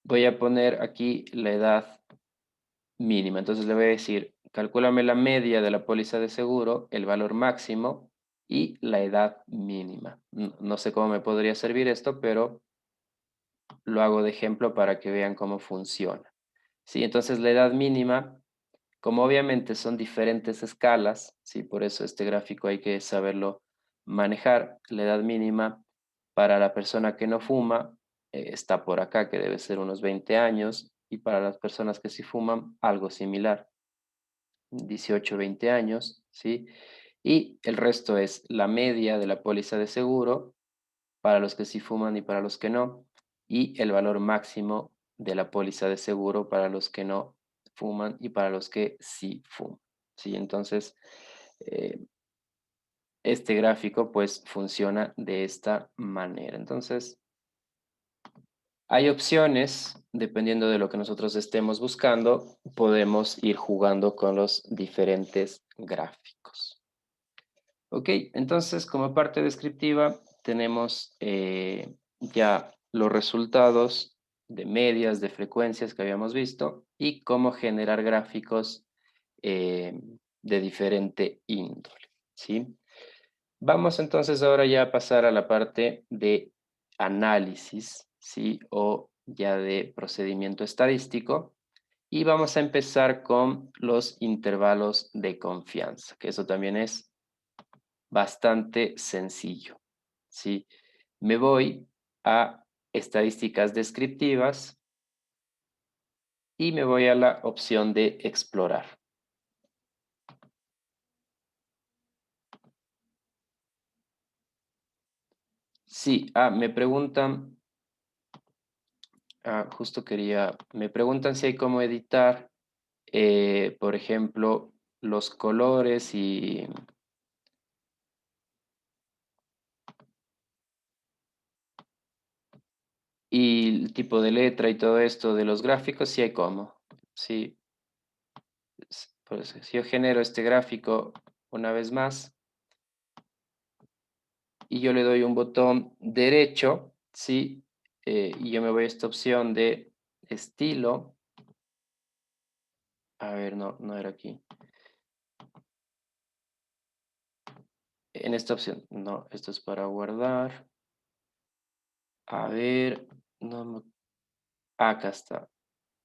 voy a poner aquí la edad mínima. Entonces le voy a decir, calcúlame la media de la póliza de seguro, el valor máximo y la edad mínima. No sé cómo me podría servir esto, pero lo hago de ejemplo para que vean cómo funciona. Sí, entonces la edad mínima, como obviamente son diferentes escalas, sí, por eso este gráfico hay que saberlo manejar. La edad mínima para la persona que no fuma está por acá, que debe ser unos 20 años, y para las personas que sí fuman, algo similar, 18, 20 años, ¿sí? Y el resto es la media de la póliza de seguro para los que sí fuman y para los que no, y el valor máximo de la póliza de seguro para los que no fuman y para los que sí fuman. ¿Sí? Entonces, eh, este gráfico pues funciona de esta manera. Entonces, hay opciones, dependiendo de lo que nosotros estemos buscando, podemos ir jugando con los diferentes gráficos. Ok, entonces como parte descriptiva tenemos ya los resultados de medias, de frecuencias que habíamos visto y cómo generar gráficos de diferente índole, ¿sí? Vamos entonces ahora ya a pasar a la parte de análisis, ¿sí? O ya de procedimiento estadístico. Y vamos a empezar con los intervalos de confianza, que eso también es bastante sencillo, ¿sí? Me voy a estadísticas descriptivas y me voy a la opción de explorar. Sí, me preguntan, me preguntan si hay cómo editar, por ejemplo, los colores y el tipo de letra y todo esto de los gráficos, sí hay cómo. Sí, pues si yo genero este gráfico una vez más y yo le doy un botón derecho, ¿sí? Y yo me voy a esta opción de estilo. A ver, no, no era aquí. En esta opción, no, esto es para guardar. A ver, no, acá está.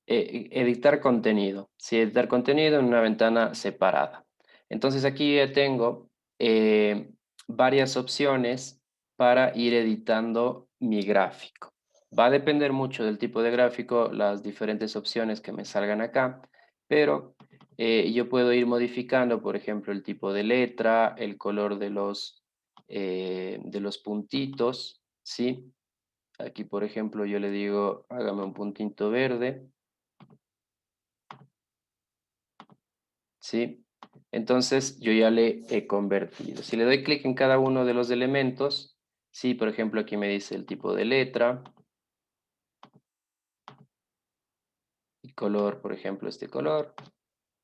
Editar contenido. Sí, editar contenido en una ventana separada. Entonces aquí ya tengo varias opciones para ir editando mi gráfico. Va a depender mucho del tipo de gráfico, las diferentes opciones que me salgan acá, pero yo puedo ir modificando, por ejemplo, el tipo de letra, el color de los puntitos, ¿sí? Aquí, por ejemplo, yo le digo, hágame un puntito verde. ¿Sí? Entonces yo ya le he convertido. Si le doy clic en cada uno de los elementos, sí, por ejemplo, aquí me dice el tipo de letra y color, por ejemplo, este color,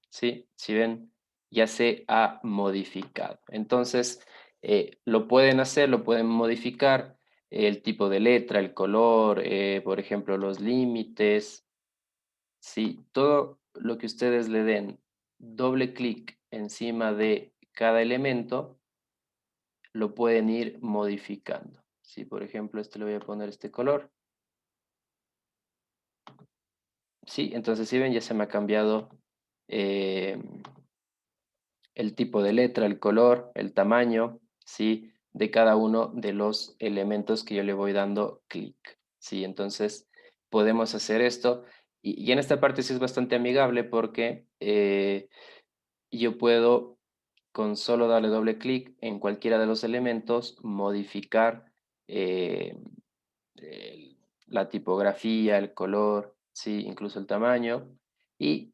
¿sí? Si ven, ya se ha modificado. Entonces, lo pueden hacer, lo pueden modificar, el tipo de letra, el color, por ejemplo, los límites, ¿sí? Todo lo que ustedes le den doble clic encima de cada elemento, lo pueden ir modificando. Si por ejemplo este le voy a poner este color, sí, entonces si ven ya se me ha cambiado eh, el tipo de letra, el color, el tamaño, sí, de cada uno de los elementos que yo le voy dando clic. Sí, entonces podemos hacer esto y en esta parte sí es bastante amigable porque yo puedo con solo darle doble clic en cualquiera de los elementos modificar eh, el- la tipografía, el color, sí, incluso el tamaño. Y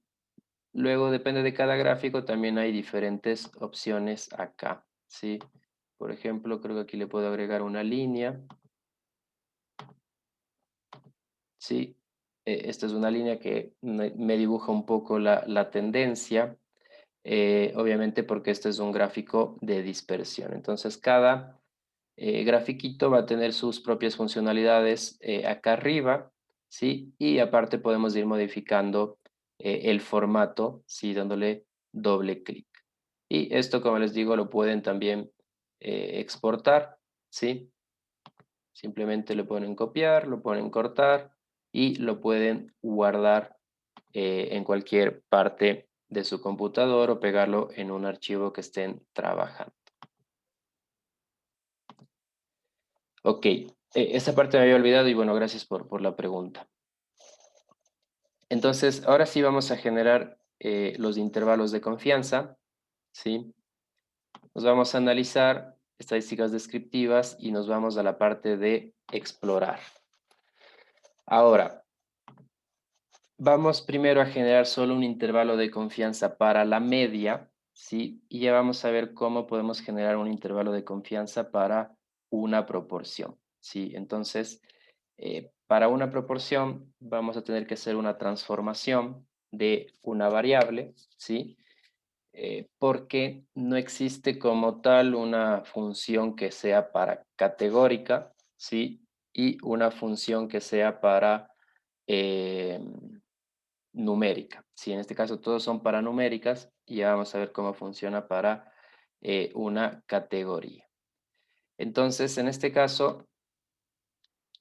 luego depende de cada gráfico, también hay diferentes opciones acá, sí. Por ejemplo, creo que aquí le puedo agregar una línea. ¿sí? Esta es una línea que me dibuja un poco la tendencia, obviamente porque este es un gráfico de dispersión. Entonces, cada grafiquito va a tener sus propias funcionalidades acá arriba, ¿sí? Y aparte podemos ir modificando el formato, ¿sí? Dándole doble clic. Y esto, como les digo, lo pueden también exportar, ¿sí? Simplemente le ponen copiar, lo ponen cortar y lo pueden guardar en cualquier parte de su computador o pegarlo en un archivo que estén trabajando. Ok, esa parte me había olvidado y bueno, gracias por la pregunta. Entonces, ahora sí vamos a generar los intervalos de confianza, ¿sí? Nos vamos a analizar estadísticas descriptivas y nos vamos a la parte de explorar. Ahora, vamos primero a generar solo un intervalo de confianza para la media, ¿sí? Y ya vamos a ver cómo podemos generar un intervalo de confianza para una proporción, ¿sí? Entonces, para una proporción vamos a tener que hacer una transformación de una variable, ¿sí? Porque no existe como tal una función que sea para categórica, ¿sí? Y una función que sea para numérica. Sí, en este caso todos son para numéricas y ya vamos a ver cómo funciona para una categoría. Entonces, en este caso,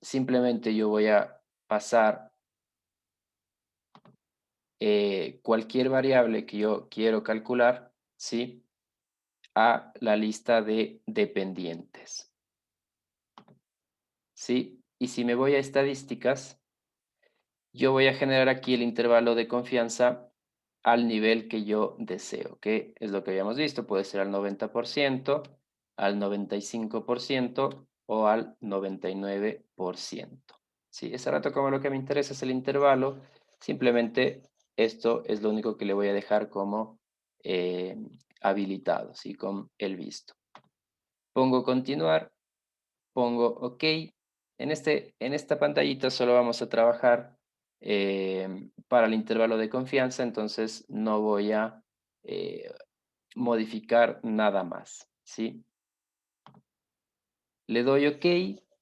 simplemente yo voy a pasar cualquier variable que yo quiero calcular, ¿sí? A la lista de dependientes, ¿sí? Y si me voy a estadísticas, yo voy a generar aquí el intervalo de confianza al nivel que yo deseo, que es lo que habíamos visto, puede ser al 90%, al 95% o al 99%. Sí, ese rato como lo que me interesa es el intervalo, simplemente esto es lo único que le voy a dejar como eh, habilitado, ¿sí? Con el visto. Pongo continuar, pongo OK. En esta pantallita solo vamos a trabajar para el intervalo de confianza, entonces no voy a eh, modificar nada más, ¿sí? Le doy OK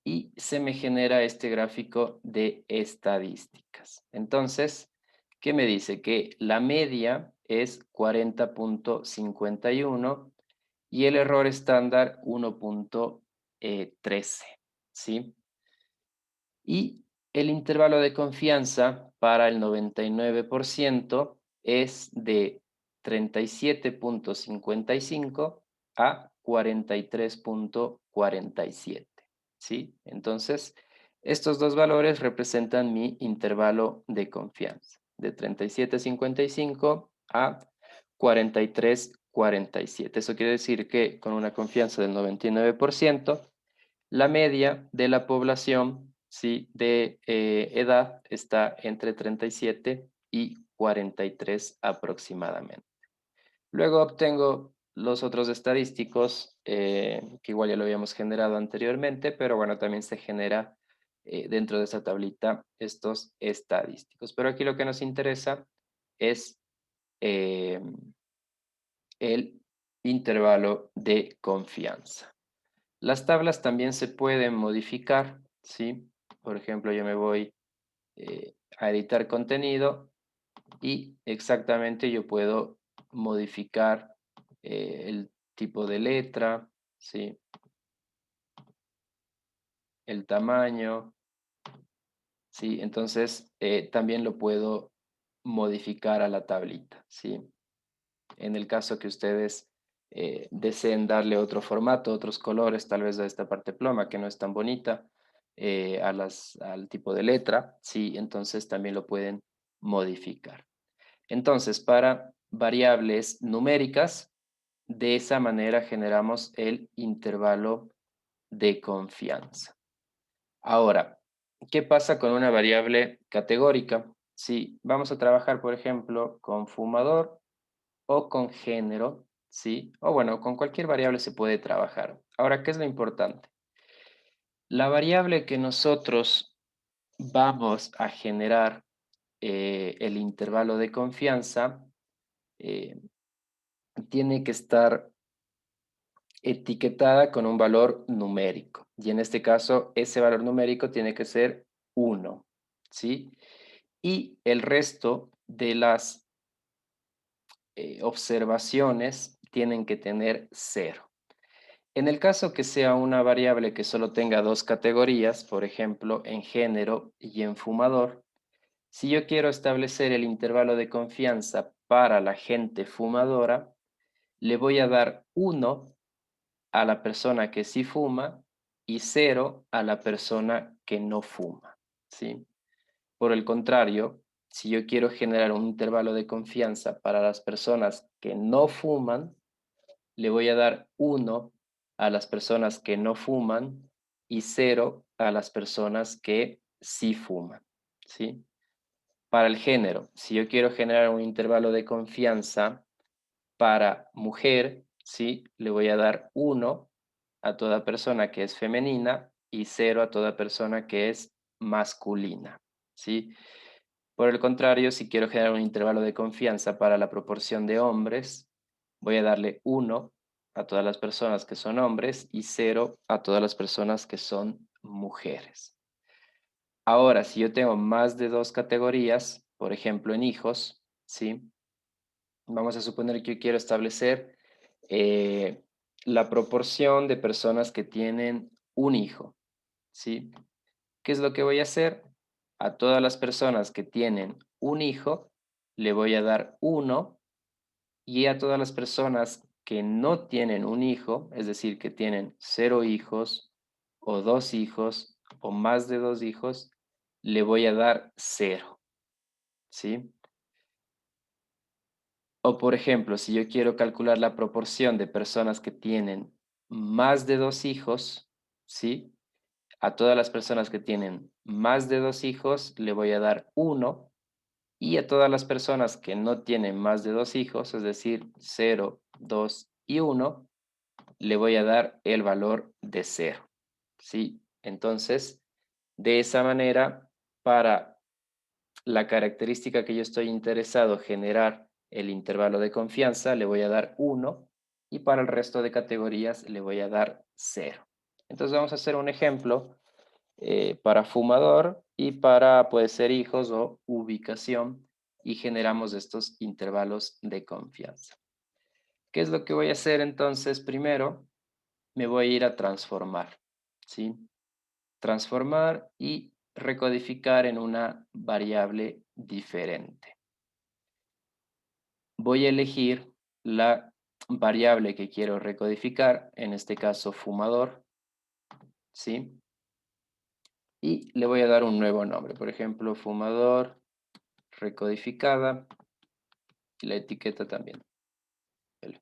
y se me genera este gráfico de estadísticas. Entonces, ¿qué me dice? Que la media es 40.51 y el error estándar 1.13, ¿sí? Y el intervalo de confianza para el 99% es de 37.55 a 43.47, ¿sí? Entonces, estos dos valores representan mi intervalo de confianza, de 37.55 a 43.47. Eso quiere decir que con una confianza del 99%, la media de la población, ¿sí? De edad está entre 37 y 43 aproximadamente. Luego obtengo los otros estadísticos, que igual ya lo habíamos generado anteriormente, pero bueno, también se genera dentro de esta tablita estos estadísticos. Pero aquí lo que nos interesa es eh, el intervalo de confianza. Las tablas también se pueden modificar, ¿sí? Por ejemplo, yo me voy a editar contenido y exactamente yo puedo modificar el tipo de letra, ¿sí? El tamaño, ¿sí? Entonces, también lo puedo modificar a la tablita, ¿sí? En el caso que ustedes deseen darle otro formato, otros colores, tal vez a esta parte ploma que no es tan bonita, al tipo de letra, sí, entonces también lo pueden modificar. Entonces, para variables numéricas, de esa manera generamos el intervalo de confianza. Ahora, ¿qué pasa con una variable categórica? Si vamos a trabajar, por ejemplo, con fumador, o con género, ¿sí? O bueno, con cualquier variable se puede trabajar. Ahora, ¿qué es lo importante? La variable que nosotros vamos a generar el intervalo de confianza, eh, tiene que estar etiquetada con un valor numérico. Y en este caso, ese valor numérico tiene que ser 1, ¿sí? Y el resto de las observaciones tienen que tener 0. En el caso que sea una variable que solo tenga dos categorías, por ejemplo, en género y en fumador, si yo quiero establecer el intervalo de confianza para la gente fumadora, le voy a dar 1 a la persona que sí fuma y 0 a la persona que no fuma, ¿sí? Por el contrario, si yo quiero generar un intervalo de confianza para las personas que no fuman, le voy a dar 1 a las personas que no fuman y 0 a las personas que sí fuman, ¿sí? Para el género, si yo quiero generar un intervalo de confianza para mujer, ¿sí? Le voy a dar 1 a toda persona que es femenina y 0 a toda persona que es masculina, ¿sí? Por el contrario, si quiero generar un intervalo de confianza para la proporción de hombres, voy a darle 1 a todas las personas que son hombres y 0 a todas las personas que son mujeres. Ahora, si yo tengo más de dos categorías, por ejemplo, en hijos, ¿sí? Vamos a suponer que yo quiero establecer eh, la proporción de personas que tienen un hijo, ¿sí? ¿Qué es lo que voy a hacer? A todas las personas que tienen un hijo, le voy a dar 1 y a todas las personas que no tienen un hijo, es decir, que tienen 0 hijos o 2 hijos o más de 2 hijos, le voy a dar 0, ¿sí? O por ejemplo, si yo quiero calcular la proporción de personas que tienen más de 2 hijos, ¿sí? A todas las personas que tienen más de 2 hijos le voy a dar 1 y a todas las personas que no tienen más de 2 hijos, es decir, 0, 2 y 1, le voy a dar el valor de 0, ¿sí? Entonces, de esa manera, para la característica que yo estoy interesado generar el intervalo de confianza, le voy a dar 1 y para el resto de categorías le voy a dar 0. Entonces vamos a hacer un ejemplo para fumador y para, puede ser hijos o ubicación y generamos estos intervalos de confianza. ¿Qué es lo que voy a hacer entonces? Primero, me voy a ir a transformar, ¿sí? Transformar y recodificar en una variable diferente. Voy a elegir la variable que quiero recodificar, en este caso fumador, ¿sí? Y le voy a dar un nuevo nombre, por ejemplo, fumador recodificada y la etiqueta también, el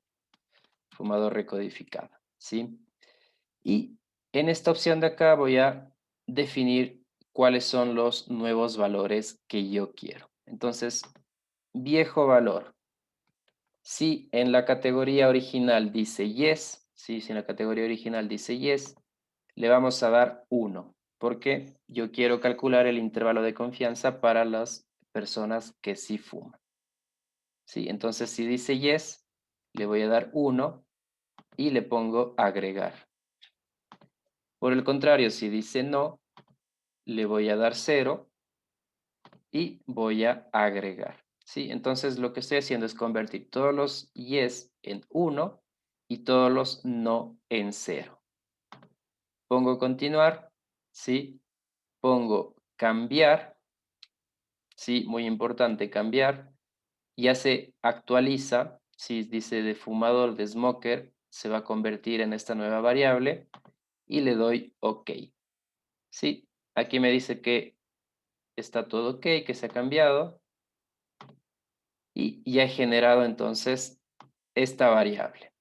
fumador recodificada, ¿sí? Y en esta opción de acá voy a definir cuáles son los nuevos valores que yo quiero. Entonces, viejo valor. Si en la categoría original dice yes, ¿sí? Si en la categoría original dice yes, le vamos a dar 1, porque yo quiero calcular el intervalo de confianza para las personas que sí fuman. ¿Sí? Entonces, si dice yes, le voy a dar 1 y le pongo agregar. Por el contrario, si dice no, le voy a dar 0 y voy a agregar. ¿Sí? Entonces, lo que estoy haciendo es convertir todos los yes en 1 y todos los no en 0. Pongo continuar, ¿sí? Pongo cambiar, ¿sí? Muy importante cambiar. Ya se actualiza, si dice de fumador, de smoker, se va a convertir en esta nueva variable y le doy OK. Sí, aquí me dice que está todo OK, que se ha cambiado y ya he generado entonces esta variable.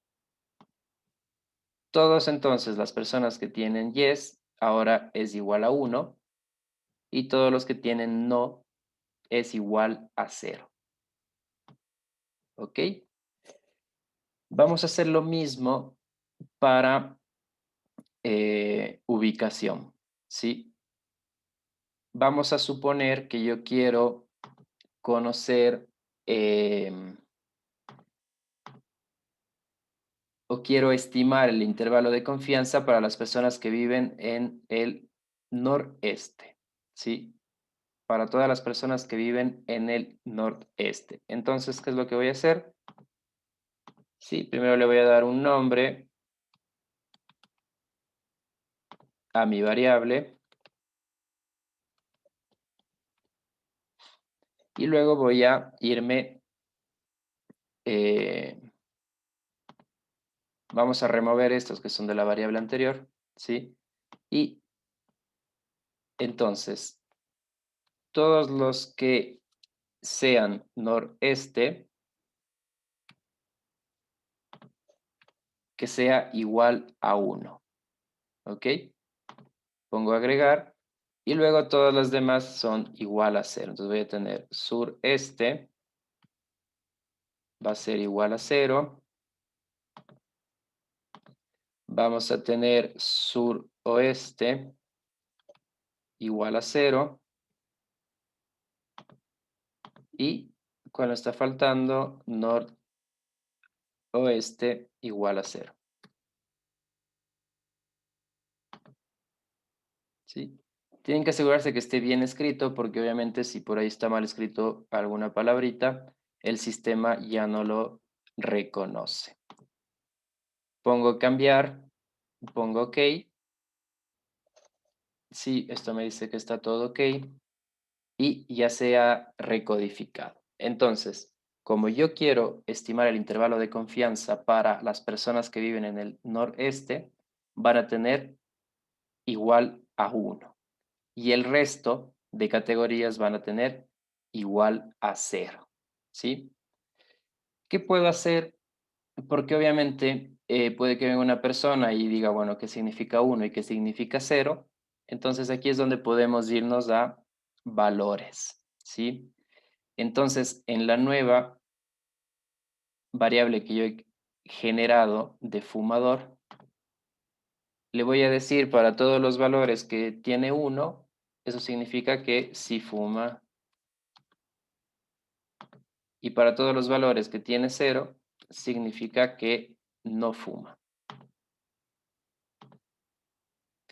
Todos entonces las personas que tienen yes ahora es igual a 1 y todos los que tienen no es igual a 0. ¿Ok? Vamos a hacer lo mismo para ubicación, ¿sí? vamos a suponer que yo quiero conocer o quiero estimar el intervalo de confianza para las personas que viven en el noreste, ¿sí? Para todas las personas que viven en el noreste. Entonces, ¿qué es lo que voy a hacer? Sí, primero le voy a dar un nombre a mi variable y luego voy a irme, eh, vamos a remover estos que son de la variable anterior, ¿sí? Y entonces, todos los que sean noreste, que sea igual a 1, ¿ok? Pongo agregar y luego todas las demás son igual a 0. Entonces voy a tener sureste va a ser igual a 0. Vamos a tener suroeste igual a 0. Y cuando está faltando, noroeste igual a 0. ¿Sí? Tienen que asegurarse que esté bien escrito porque obviamente si por ahí está mal escrito alguna palabrita, el sistema ya no lo reconoce. Pongo cambiar, pongo OK. Sí, esto me dice que está todo OK y ya se ha recodificado. Entonces, como yo quiero estimar el intervalo de confianza para las personas que viven en el noreste, van a tener igual a 1 y el resto de categorías van a tener igual a 0. ¿Sí? ¿Qué puedo hacer? Porque obviamente puede que venga una persona y diga, bueno, ¿qué significa 1 y qué significa 0? Entonces aquí es donde podemos irnos a valores, ¿sí? Entonces, en la nueva variable que yo he generado de fumador, le voy a decir para todos los valores que tiene 1, eso significa que sí fuma. Y para todos los valores que tiene 0, significa que no fuma.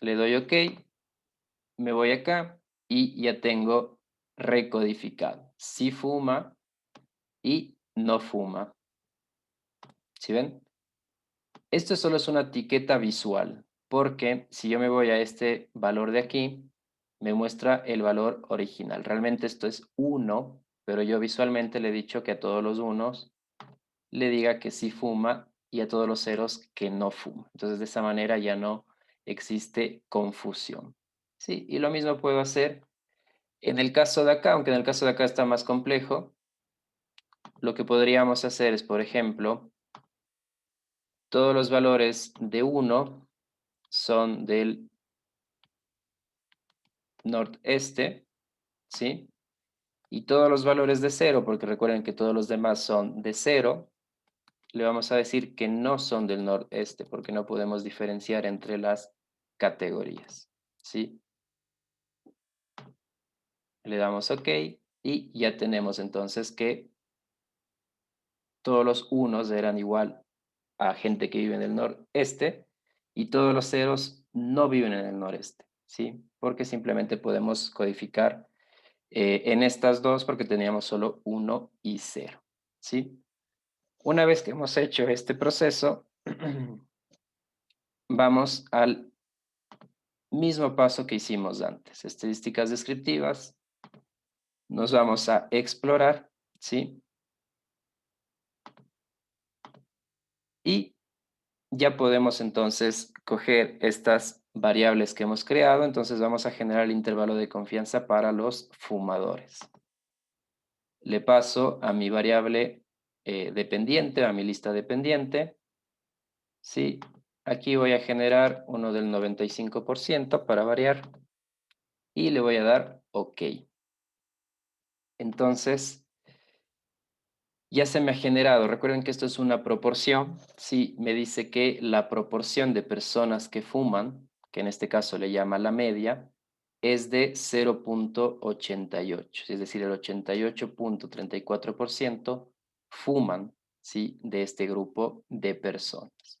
Le doy OK, me voy acá y ya tengo recodificado. Sí fuma y no fuma. ¿Sí ven? Esto solo es una etiqueta visual, porque si yo me voy a este valor de aquí, me muestra el valor original. Realmente esto es 1, pero yo visualmente le he dicho que a todos los unos le diga que sí fuma y a todos los ceros que no fuma. Entonces, de esa manera ya no existe confusión. Sí, y lo mismo puedo hacer en el caso de acá, aunque en el caso de acá está más complejo. Lo que podríamos hacer es, por ejemplo, todos los valores de 1 son del noreste, ¿sí? Y todos los valores de 0, porque recuerden que todos los demás son de 0, le vamos a decir que no son del noreste, porque no podemos diferenciar entre las categorías, ¿sí? Le damos OK y ya tenemos entonces que todos los unos eran igual a gente que vive en el noreste y todos los ceros no viven en el noreste, ¿sí? Porque simplemente podemos codificar en estas dos porque teníamos solo 1 y 0, ¿sí? Una vez que hemos hecho este proceso, vamos al mismo paso que hicimos antes. Estadísticas descriptivas, nos vamos a explorar, ¿sí? Y ya podemos entonces coger estas variables que hemos creado, entonces vamos a generar el intervalo de confianza para los fumadores. Le paso a mi variable dependiente, a mi lista dependiente, ¿sí? Aquí voy a generar uno del 95% para variar y le voy a dar OK. Entonces, ya se me ha generado, recuerden que esto es una proporción, sí, me dice que la proporción de personas que fuman, que en este caso le llama la media, es de 0,88, es decir, el 88,34% fuman, ¿sí?, de este grupo de personas.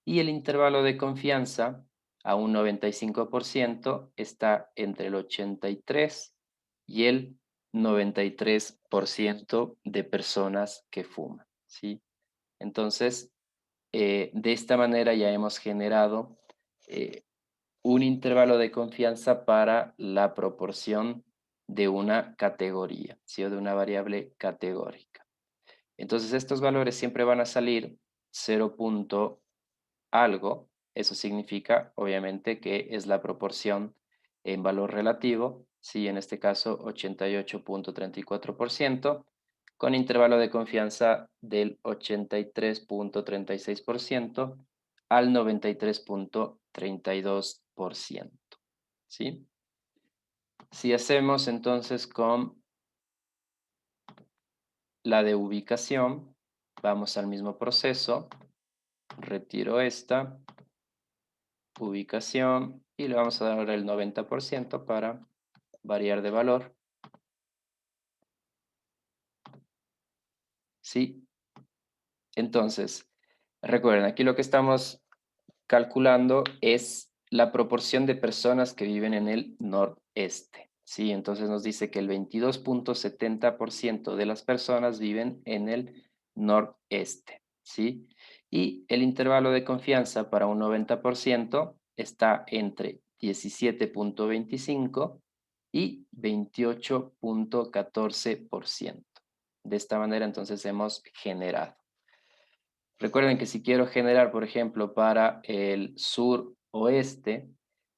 Y el intervalo de confianza a un 95% está entre el 83 y el 93% de personas que fuman, ¿sí? Entonces, de esta manera ya hemos generado eh, un intervalo de confianza para la proporción de una categoría, ¿sí? O de una variable categórica. Entonces, estos valores siempre van a salir 0 punto algo. Eso significa, obviamente, que es la proporción en valor relativo, ¿sí? En este caso, 88,34%, con intervalo de confianza del 83,36% al 93,32%, ¿sí? Si hacemos entonces con la de ubicación, vamos al mismo proceso, retiro esta, ubicación, y le vamos a dar el 90% para variar de valor, ¿sí? Entonces, recuerden, aquí lo que estamos calculando es la proporción de personas que viven en el noreste, ¿sí? Entonces nos dice que el 22,70% de las personas viven en el noreste, ¿sí? Y el intervalo de confianza para un 90% está entre 17,25 y 28,14%. De esta manera entonces hemos generado. Recuerden que si quiero generar, por ejemplo, para el suroeste,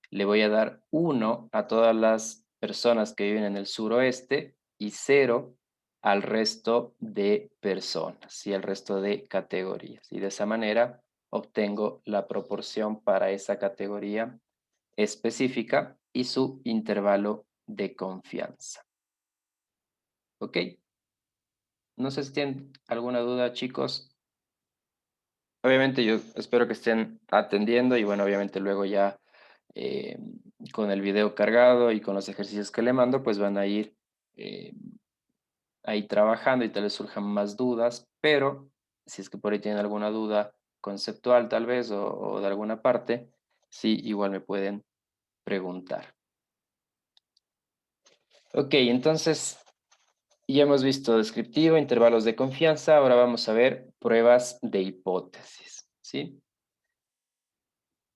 le voy a dar 1 a todas las personas que viven en el suroeste y 0 al resto de personas y al resto de categorías. Y de esa manera obtengo la proporción para esa categoría específica y su intervalo de confianza. ¿Ok? No sé si tienen alguna duda, chicos. Obviamente yo espero que estén atendiendo y bueno, obviamente luego ya eh, con el video cargado y con los ejercicios que le mando, pues van a ir eh, ahí trabajando y tal vez surjan más dudas, pero si es que por ahí tienen alguna duda conceptual tal vez o de alguna parte, sí, igual me pueden preguntar. Ok, entonces ya hemos visto descriptivo, intervalos de confianza, ahora vamos a ver pruebas de hipótesis, ¿sí?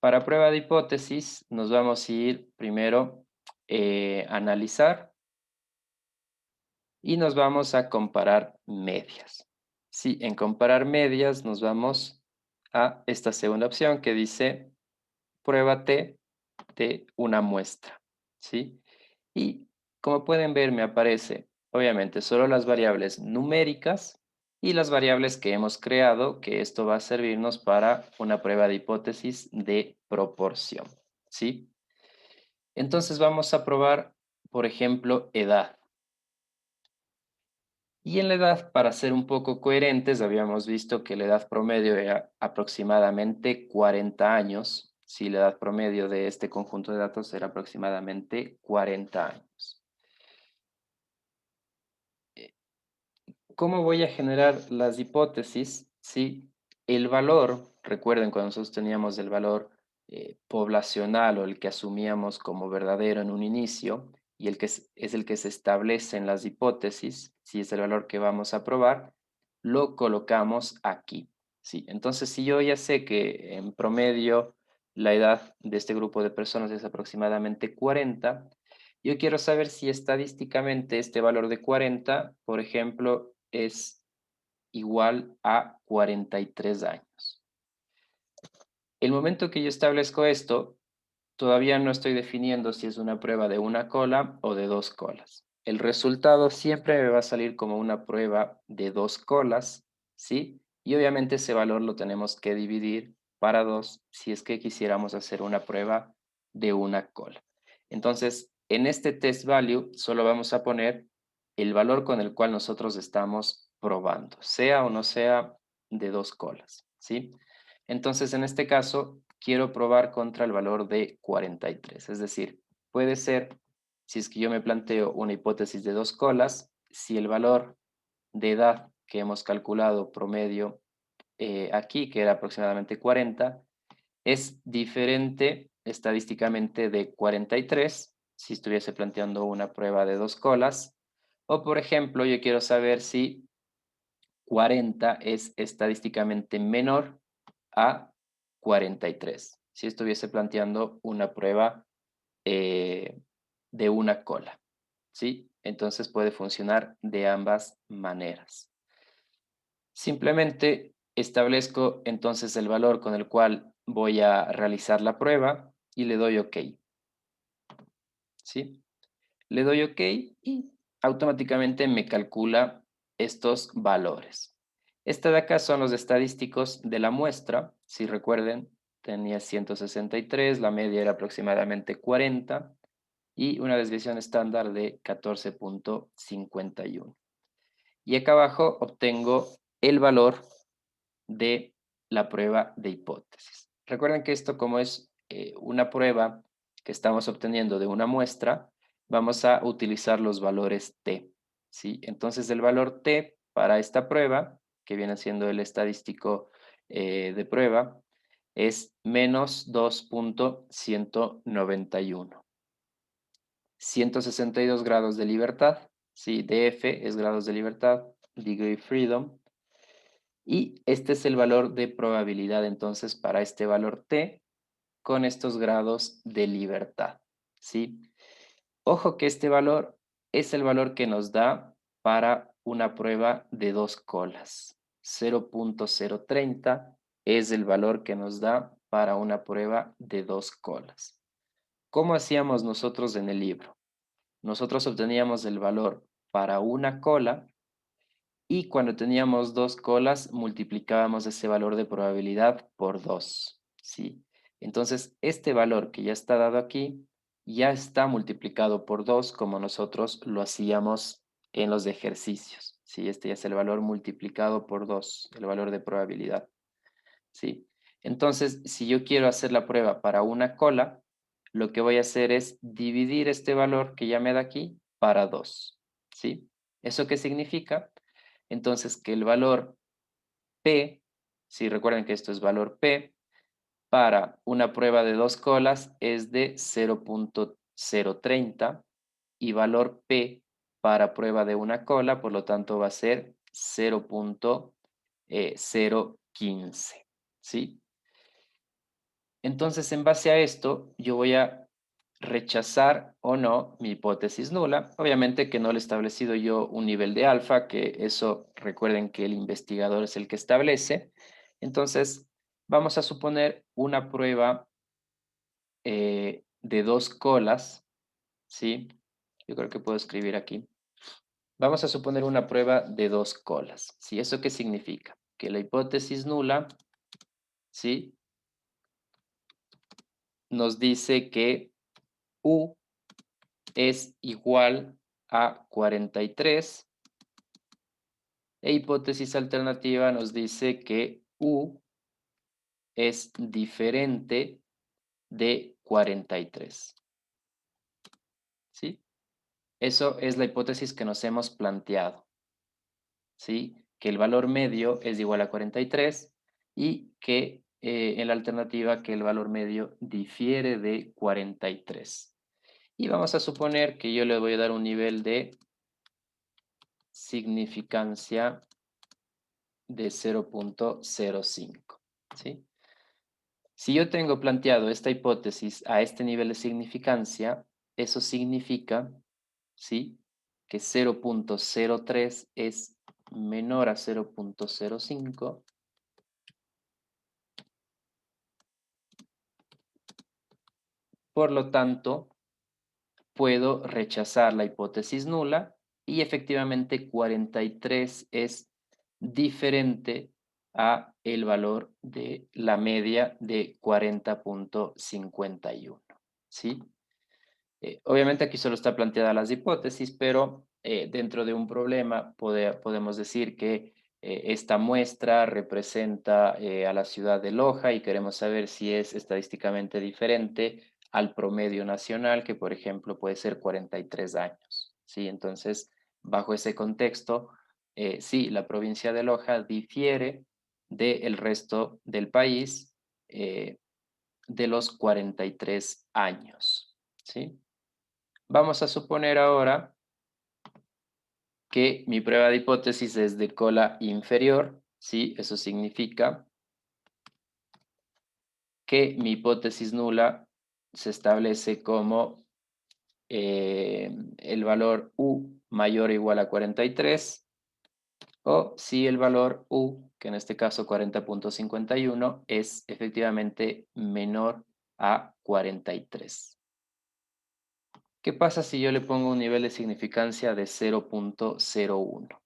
Para prueba de hipótesis nos vamos a ir primero a analizar y nos vamos a comparar medias. Sí, en comparar medias nos vamos a esta segunda opción que dice pruébate de una muestra, ¿sí? Y como pueden ver me aparece obviamente solo las variables numéricas y las variables que hemos creado, que esto va a servirnos para una prueba de hipótesis de proporción, ¿sí? Entonces vamos a probar, por ejemplo, edad. Y en la edad, para ser un poco coherentes, habíamos visto que la edad promedio era aproximadamente 40 años. Si la edad promedio de este conjunto de datos era aproximadamente 40 años. ¿Cómo voy a generar las hipótesis? Si el valor, recuerden cuando nosotros teníamos el valor poblacional o el que asumíamos como verdadero en un inicio y el que es el que se establece en las hipótesis, si es el valor que vamos a probar, lo colocamos aquí. ¿Sí? Entonces, si yo ya sé que en promedio la edad de este grupo de personas es aproximadamente 40, yo quiero saber si estadísticamente este valor de 40, por ejemplo, es igual a 43 años. El momento que yo establezco esto, todavía no estoy definiendo si es una prueba de una cola o de dos colas. El resultado siempre me va a salir como una prueba de dos colas, ¿sí? Y obviamente ese valor lo tenemos que dividir para dos si es que quisiéramos hacer una prueba de una cola. Entonces, en este test value solo vamos a poner el valor con el cual nosotros estamos probando, sea o no sea de dos colas, ¿sí? Entonces, en este caso, quiero probar contra el valor de 43, es decir, puede ser si es que yo me planteo una hipótesis de 2 colas, si el valor de edad que hemos calculado promedio aquí, que era aproximadamente 40, es diferente estadísticamente de 43, si estuviese planteando una prueba de 2 colas, o por ejemplo, yo quiero saber si 40 es estadísticamente menor a 43, si estuviese planteando una prueba eh, de una cola, ¿sí? Entonces puede funcionar de ambas maneras. Simplemente establezco entonces el valor con el cual voy a realizar la prueba y le doy OK, ¿sí? Le doy OK y automáticamente me calcula estos valores. Esta de acá son los estadísticos de la muestra. Si recuerden, tenía 163, la media era aproximadamente 40 y una desviación estándar de 14.51. Y acá abajo obtengo el valor de la prueba de hipótesis. Recuerden que esto, como es una prueba que estamos obteniendo de una muestra, vamos a utilizar los valores T, ¿sí? Entonces el valor T para esta prueba, que viene siendo el estadístico de prueba, es menos 2.191. 162 grados de libertad, ¿sí? DF es grados de libertad, degree freedom, y este es el valor de probabilidad entonces para este valor T con estos grados de libertad, ¿sí? Ojo que este valor es el valor que nos da para una prueba de 2 colas. 0.030 es el valor que nos da para una prueba de 2 colas. ¿Cómo hacíamos nosotros en el libro? Nosotros obteníamos el valor para una cola y cuando teníamos 2 colas multiplicábamos ese valor de probabilidad por 2, ¿sí? Entonces, este valor que ya está dado aquí ya está multiplicado por 2 como nosotros lo hacíamos en los ejercicios, ¿sí? Este ya es el valor multiplicado por 2, el valor de probabilidad, ¿sí? Entonces, si yo quiero hacer la prueba para una cola, lo que voy a hacer es dividir este valor que ya me da aquí para 2, ¿sí? ¿Eso qué significa? Entonces, que el valor P, si recuerden que esto es valor P, para una prueba de 2 colas es de 0.030 y valor P para prueba de una cola, por lo tanto, va a ser 0.015, ¿sí? Entonces, en base a esto, yo voy a rechazar o no mi hipótesis nula. Obviamente que no le he establecido yo un nivel de alfa, que eso recuerden que el investigador es el que establece. Entonces, vamos a suponer una prueba de 2 colas, ¿sí? Yo creo que puedo escribir aquí. Vamos a suponer una prueba de 2 colas, ¿sí? ¿Eso qué significa? Que la hipótesis nula, ¿sí? Nos dice que U es igual a 43 e hipótesis alternativa nos dice que U es diferente de 43, ¿sí? Eso es la hipótesis que nos hemos planteado, ¿sí? Que el valor medio es igual a 43 y que en la alternativa que el valor medio difiere de 43. Y vamos a suponer que yo le voy a dar un nivel de significancia de 0.05, ¿sí? Si yo tengo planteado esta hipótesis a este nivel de significancia, eso significa, ¿sí? Que 0.03 es menor a 0.05, por lo tanto, puedo rechazar la hipótesis nula y efectivamente 43 es diferente a el valor de la media de 40.51, ¿sí? Obviamente aquí solo está planteada las hipótesis, pero dentro de un problema podemos decir que esta muestra representa a la ciudad de Loja y queremos saber si es estadísticamente diferente al promedio nacional, que por ejemplo puede ser 43 años, ¿sí? Entonces, bajo ese contexto, sí, la provincia de Loja difiere del resto del país de los 43 años, ¿sí? Vamos a suponer ahora que mi prueba de hipótesis es de cola inferior, ¿sí? Eso significa que mi hipótesis nula se establece como el valor U mayor o igual a 43, o si el valor U, que en este caso 40,51, es efectivamente menor a 43. ¿Qué pasa si yo le pongo un nivel de significancia de 0,01?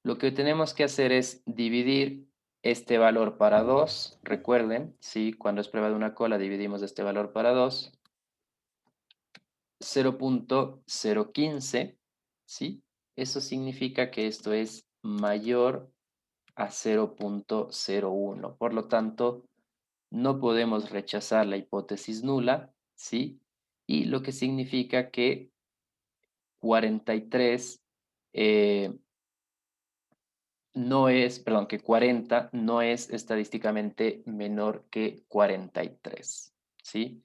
Lo que tenemos que hacer es dividir este valor para 2. Recuerden, ¿sí? Cuando es prueba de una cola, dividimos este valor para 2. 0,015, ¿sí? Eso significa que esto es mayor a 0,01. Por lo tanto, no podemos rechazar la hipótesis nula, ¿sí? Y lo que significa que 43 no es, perdón, que 40 no es estadísticamente menor que 43, ¿sí?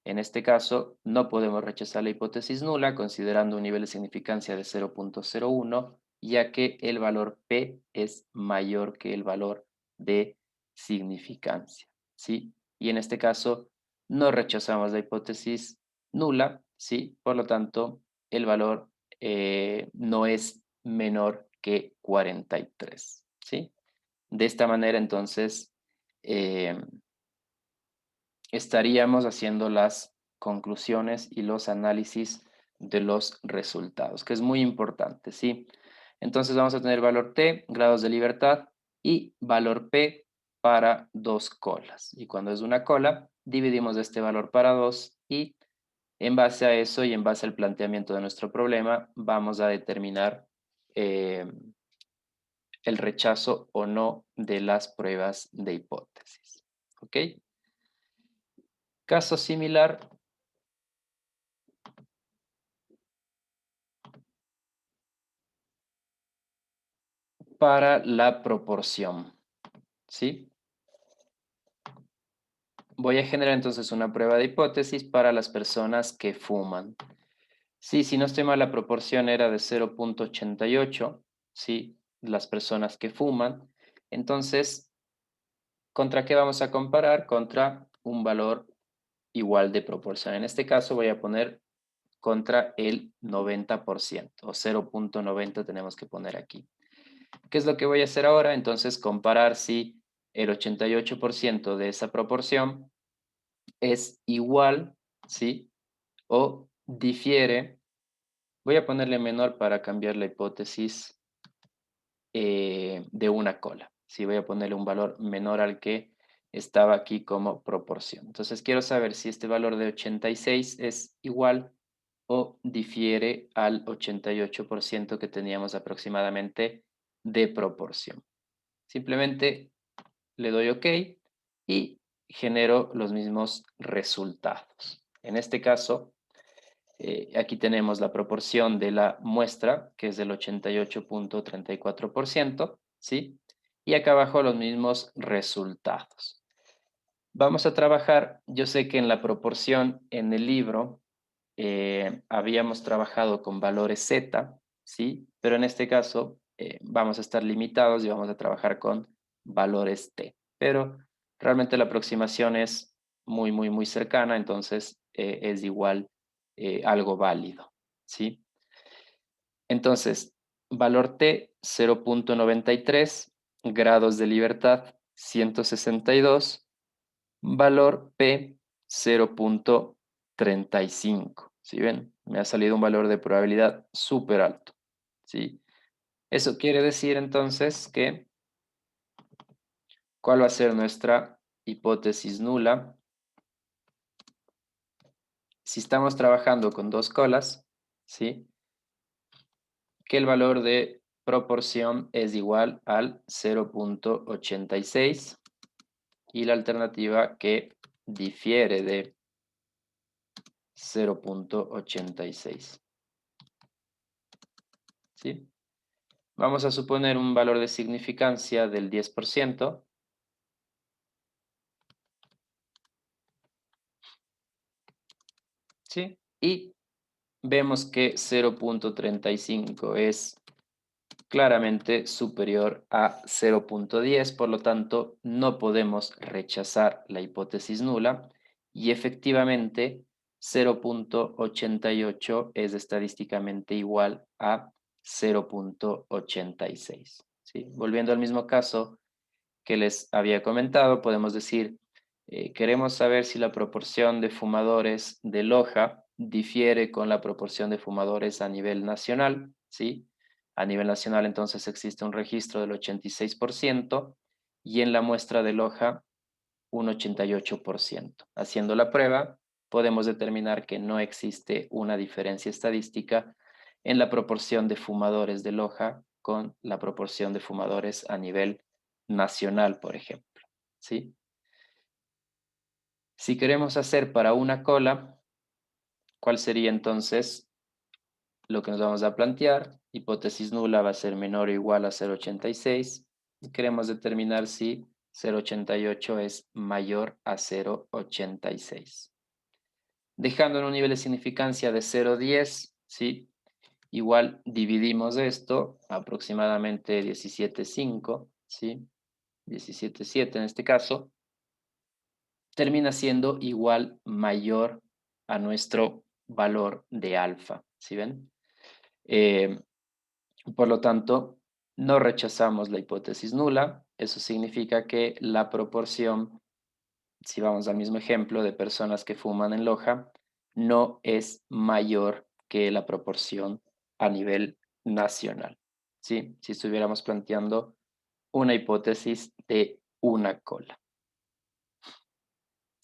En este caso, no podemos rechazar la hipótesis nula considerando un nivel de significancia de 0,01, ya que el valor P es mayor que el valor de significancia, ¿sí? Y en este caso, no rechazamos la hipótesis nula, ¿sí? Por lo tanto, el valor no es menor que 43, ¿sí? De esta manera, entonces, eh, estaríamos haciendo las conclusiones y los análisis de los resultados, que es muy importante, ¿sí? Entonces vamos a tener valor T, grados de libertad, y valor P para dos colas. Y cuando es una cola, dividimos este valor para dos y en base a eso y en base al planteamiento de nuestro problema, vamos a determinar el rechazo o no de las pruebas de hipótesis. ¿Ok? Caso similar para la proporción, ¿sí? Voy a generar entonces una prueba de hipótesis para las personas que fuman. Sí, si no estoy mal, la proporción era de 0,88, ¿sí? Las personas que fuman. Entonces, ¿contra qué vamos a comparar? Contra un valor igual de proporción. En este caso voy a poner contra el 90%, o 0,90 tenemos que poner aquí. ¿Qué es lo que voy a hacer ahora? Entonces, comparar si el 88% de esa proporción es igual, ¿sí? O difiere. Voy a ponerle menor para cambiar la hipótesis de una cola. Sí, voy a ponerle un valor menor al que estaba aquí como proporción. Entonces, quiero saber si este valor de 86 es igual o difiere al 88% que teníamos aproximadamente de proporción. Simplemente le doy OK y genero los mismos resultados. En este caso, aquí tenemos la proporción de la muestra, que es del 88,34%, ¿sí? Y acá abajo los mismos resultados. Vamos a trabajar, yo sé que en la proporción en el libro habíamos trabajado con valores Z, ¿sí? Pero en este caso vamos a estar limitados y vamos a trabajar con valores T. Pero realmente la aproximación es muy, muy, muy cercana, entonces es igual algo válido, ¿sí? Entonces, valor T 0,93, grados de libertad 162, valor P 0,35. ¿Sí ven? Me ha salido un valor de probabilidad súper alto, ¿sí? Eso quiere decir entonces que, ¿cuál va a ser nuestra hipótesis nula? Si estamos trabajando con dos colas, ¿sí? Que el valor de proporción es igual al 0,86 y la alternativa que difiere de 0.86. ¿Sí? Vamos a suponer un valor de significancia del 10%. ¿Sí? Y vemos que 0.35 es claramente superior a 0.10, por lo tanto, no podemos rechazar la hipótesis nula y efectivamente 0.88 es estadísticamente igual a 0.86. ¿Sí? Volviendo al mismo caso que les había comentado, podemos decir, queremos saber si la proporción de fumadores de Loja difiere con la proporción de fumadores a nivel nacional, ¿sí? A nivel nacional, entonces, existe un registro del 86% y en la muestra de Loja un 88%. Haciendo la prueba, podemos determinar que no existe una diferencia estadística en la proporción de fumadores de Loja con la proporción de fumadores a nivel nacional, por ejemplo, ¿sí? Si queremos hacer para una cola, ¿cuál sería entonces lo que nos vamos a plantear? Hipótesis nula va a ser menor o igual a 0.86 y queremos determinar si 0.88 es mayor a 0.86. Dejando en un nivel de significancia de 0.10, ¿sí? Igual dividimos esto, aproximadamente 17.5, ¿sí? 17.7 en este caso, termina siendo igual mayor a nuestro valor de alfa, ¿sí ven? Eh, por lo tanto, no rechazamos la hipótesis nula. Eso significa que la proporción, si vamos al mismo ejemplo de personas que fuman en Loja, no es mayor que la proporción a nivel nacional, ¿sí? Si estuviéramos planteando una hipótesis de una cola.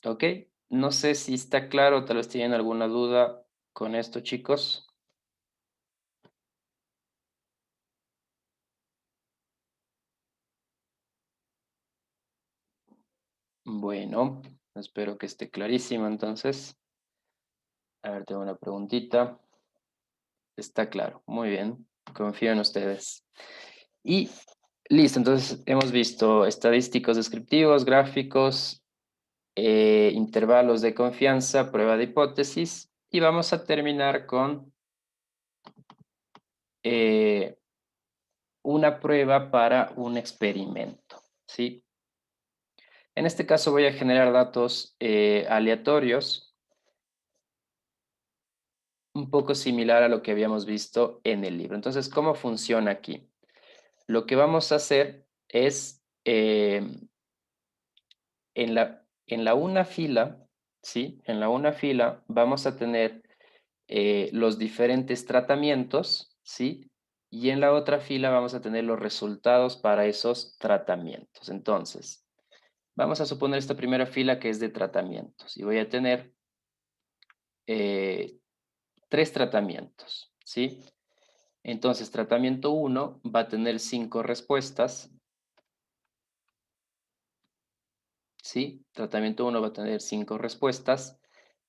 ¿Ok? No sé si está claro, tal vez tienen alguna duda con esto, chicos. Bueno, espero que esté clarísimo entonces. A ver, tengo una preguntita. Está claro, muy bien. Confío en ustedes. Y listo, entonces hemos visto estadísticos descriptivos, gráficos, intervalos de confianza, prueba de hipótesis. Y vamos a terminar con eh, una prueba para un experimento, ¿sí? En este caso voy a generar datos aleatorios, un poco similar a lo que habíamos visto en el libro. Entonces, ¿cómo funciona aquí? Lo que vamos a hacer es, en la una fila, ¿sí? En la una fila vamos a tener los diferentes tratamientos, ¿sí? Y en la otra fila vamos a tener los resultados para esos tratamientos. Entonces, vamos a suponer esta primera fila que es de tratamientos y voy a tener eh, 3 tratamientos, ¿sí? Entonces, tratamiento uno va a tener 5 respuestas, ¿sí? Tratamiento uno va a tener 5 respuestas.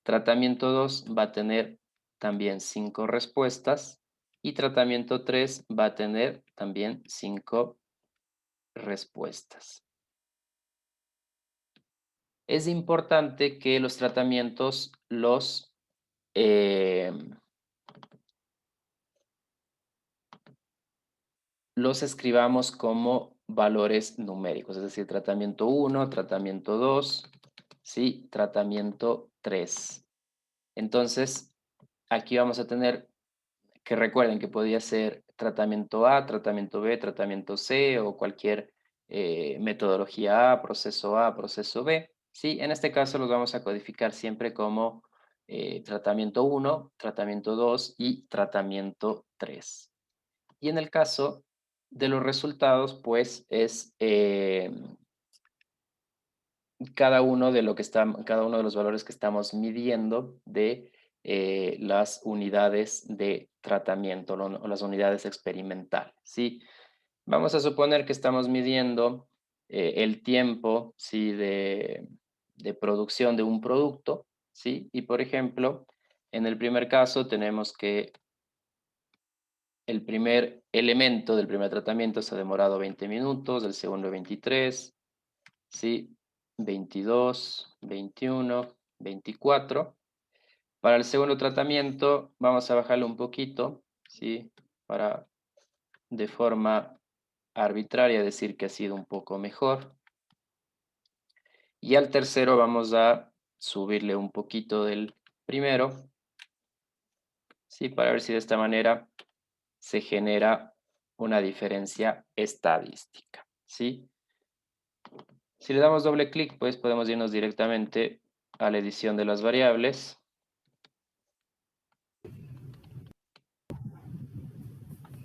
Tratamiento 2 va a tener también 5 respuestas. Y tratamiento 3 va a tener también 5 respuestas. Es importante que los tratamientos eh, los escribamos como valores numéricos, es decir, tratamiento uno, tratamiento 2, ¿sí? Tratamiento 3. Entonces, aquí vamos a tener que recuerden que podía ser tratamiento A, tratamiento B, tratamiento C o cualquier metodología A, proceso B. Sí, en este caso los vamos a codificar siempre como tratamiento uno, tratamiento 2 y tratamiento 3. Y en el caso de los resultados, pues es cada uno de los valores que estamos midiendo de las unidades de tratamiento o las unidades experimentales, ¿sí? Vamos a suponer que estamos midiendo el tiempo, ¿sí? de producción de un producto, ¿sí? Y por ejemplo, en el primer caso tenemos que el primer elemento del primer tratamiento se ha demorado 20 minutos, el segundo 23, ¿sí? 22, 21, 24. Para el segundo tratamiento vamos a bajarlo un poquito, ¿sí? Para de forma arbitraria decir que ha sido un poco mejor. Y al tercero vamos a subirle un poquito del primero, ¿sí? Para ver si de esta manera se genera una diferencia estadística, ¿sí? Si le damos doble clic, pues podemos irnos directamente a la edición de las variables.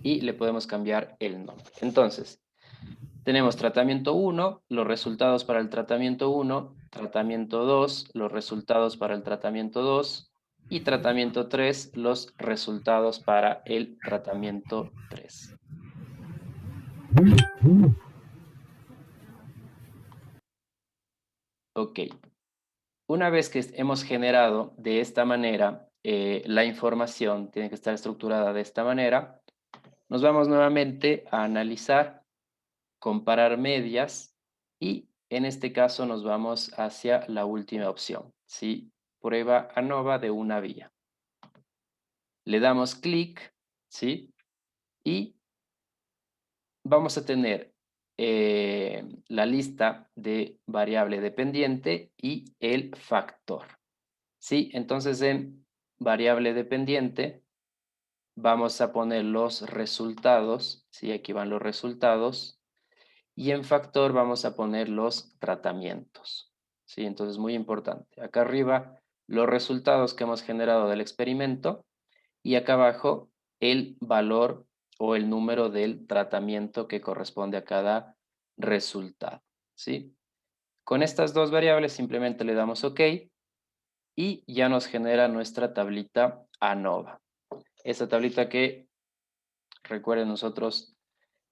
Y le podemos cambiar el nombre. Entonces, tenemos tratamiento 1, los resultados para el tratamiento 1, tratamiento 2, los resultados para el tratamiento 2 y tratamiento 3, los resultados para el tratamiento 3. Ok, una vez que hemos generado de esta manera la información, tiene que estar estructurada de esta manera, nos vamos nuevamente a analizar, comparar medias y en este caso nos vamos hacia la última opción, ¿sí? Prueba ANOVA de una vía. Le damos clic, ¿sí? Y vamos a tener la lista de variable dependiente y el factor, ¿sí? Entonces en variable dependiente vamos a poner los resultados, ¿sí? Aquí van los resultados. Y en factor vamos a poner los tratamientos, ¿sí? Entonces, muy importante. Acá arriba, los resultados que hemos generado del experimento y acá abajo, el valor o el número del tratamiento que corresponde a cada resultado, ¿sí? Con estas dos variables simplemente le damos OK y ya nos genera nuestra tablita ANOVA. Esa tablita que, recuerden, nosotros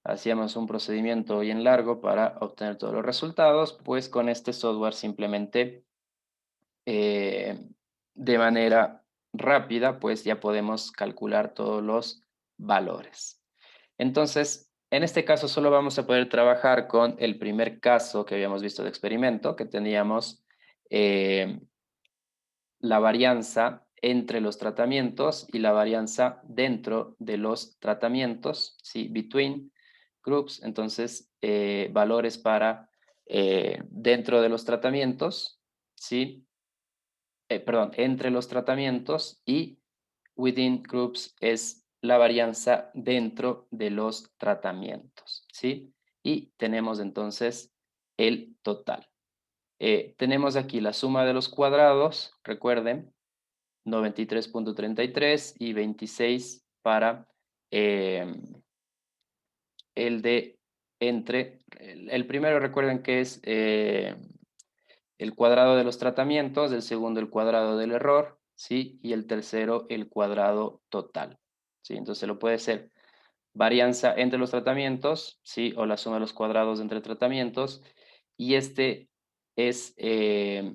hacíamos un procedimiento bien largo para obtener todos los resultados, pues con este software simplemente eh, de manera rápida, pues ya podemos calcular todos los valores. Entonces, en este caso solo vamos a poder trabajar con el primer caso que habíamos visto de experimento, que teníamos la varianza entre los tratamientos y la varianza dentro de los tratamientos, ¿sí? Between groups, entonces valores para dentro de los tratamientos, ¿sí? Perdón, entre los tratamientos y within groups es la varianza dentro de los tratamientos, ¿sí? Y tenemos entonces el total. Tenemos aquí la suma de los cuadrados, recuerden, 93.33 y 26 para el de entre. El primero recuerden que es el cuadrado de los tratamientos, el segundo el cuadrado del error, ¿sí? Y el tercero el cuadrado total, ¿sí? Entonces lo puede ser varianza entre los tratamientos, ¿sí? O la suma de los cuadrados entre tratamientos. Y este es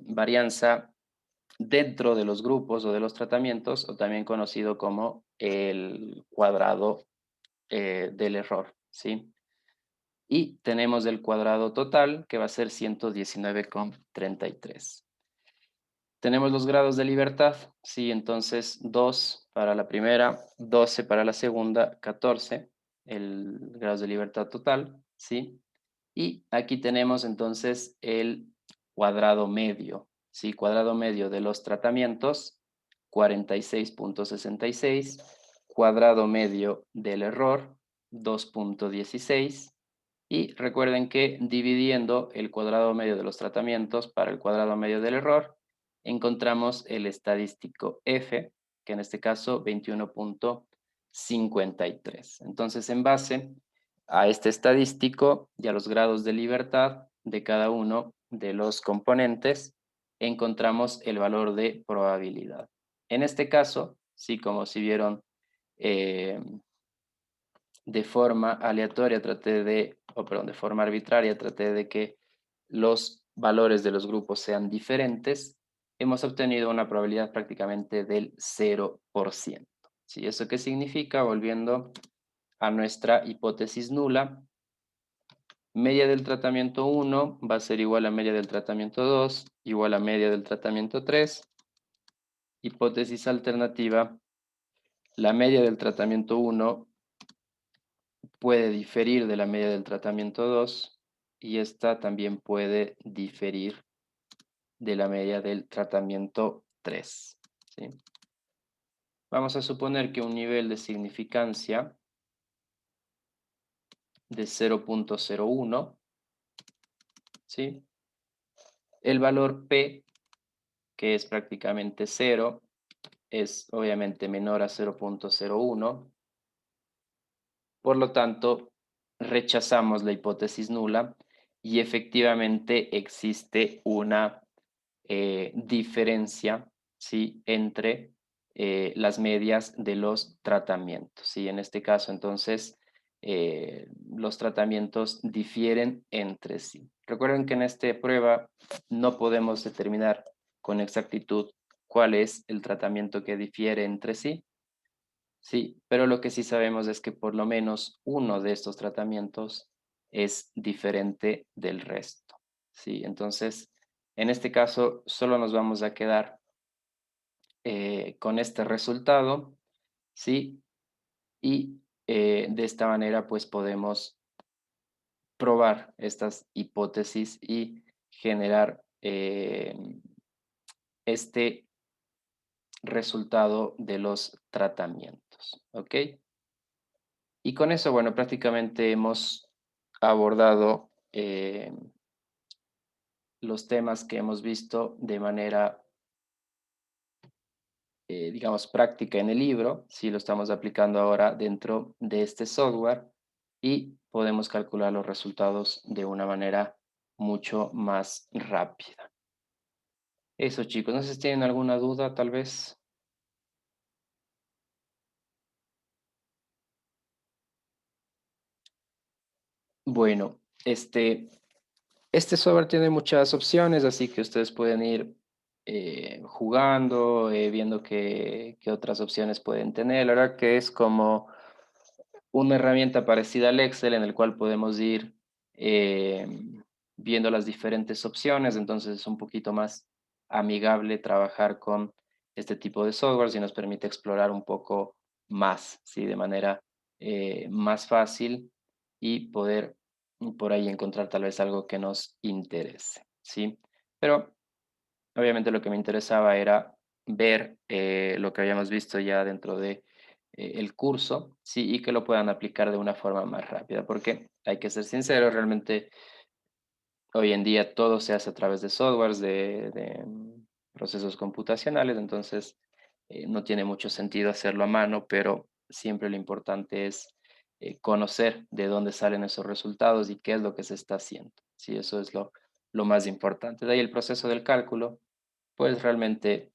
varianza dentro de los grupos o de los tratamientos, o también conocido como el cuadrado del error, ¿sí? Y tenemos el cuadrado total, que va a ser 119,33. Tenemos los grados de libertad, ¿sí? Entonces 2 para la primera, 12 para la segunda, 14, el grado de libertad total, ¿sí? Y aquí tenemos entonces el cuadrado medio, ¿sí? Cuadrado medio de los tratamientos, 46,66. Cuadrado medio del error, 2,16. Y recuerden que dividiendo el cuadrado medio de los tratamientos para el cuadrado medio del error, encontramos el estadístico F, que en este caso 21,53. Entonces, en base a este estadístico y a los grados de libertad de cada uno de los componentes, encontramos el valor de probabilidad. En este caso, sí, como si vieron, eh, de forma aleatoria traté de, o perdón, de forma arbitraria traté de que los valores de los grupos sean diferentes, hemos obtenido una probabilidad prácticamente del 0%. ¿Sí? ¿Eso qué significa? Volviendo a nuestra hipótesis nula, media del tratamiento 1 va a ser igual a media del tratamiento 2, igual a media del tratamiento 3. Hipótesis alternativa, la media del tratamiento 1 puede diferir de la media del tratamiento 2 y esta también puede diferir de la media del tratamiento 3. ¿Sí? Vamos a suponer que un nivel de significancia de 0.01, ¿sí? El valor P, que es prácticamente 0, es obviamente menor a 0.01. Por lo tanto, rechazamos la hipótesis nula y efectivamente existe una diferencia, ¿sí? Entre las medias de los tratamientos, ¿sí? En este caso, entonces, los tratamientos difieren entre sí. Recuerden que en esta prueba no podemos determinar con exactitud cuál es el tratamiento que difiere entre sí, sí, pero lo que sí sabemos es que por lo menos uno de estos tratamientos es diferente del resto, ¿sí? Entonces, en este caso, solo nos vamos a quedar con este resultado, ¿sí? Y de esta manera, pues podemos probar estas hipótesis y generar este resultado de los tratamientos, ¿ok? Y con eso, bueno, prácticamente hemos abordado los temas que hemos visto de manera, digamos, práctica en el libro, si lo estamos aplicando ahora dentro de este software y podemos calcular los resultados de una manera mucho más rápida. Eso, chicos, no sé si tienen alguna duda, tal vez. Bueno, este software tiene muchas opciones, así que ustedes pueden ir jugando, viendo qué otras opciones pueden tener. La verdad que es como una herramienta parecida al Excel en el cual podemos ir eh, viendo las diferentes opciones, entonces es un poquito más amigable trabajar con este tipo de software y nos permite explorar un poco más, ¿sí? De manera más fácil y poder por ahí encontrar tal vez algo que nos interese, ¿sí? Pero obviamente lo que me interesaba era ver lo que habíamos visto ya dentro de el curso, sí, y que lo puedan aplicar de una forma más rápida, porque hay que ser sinceros, realmente hoy en día todo se hace a través de softwares, de procesos computacionales, entonces no tiene mucho sentido hacerlo a mano, pero siempre lo importante es conocer de dónde salen esos resultados y qué es lo que se está haciendo. Sí, eso es lo más importante. De ahí el proceso del cálculo, pues realmente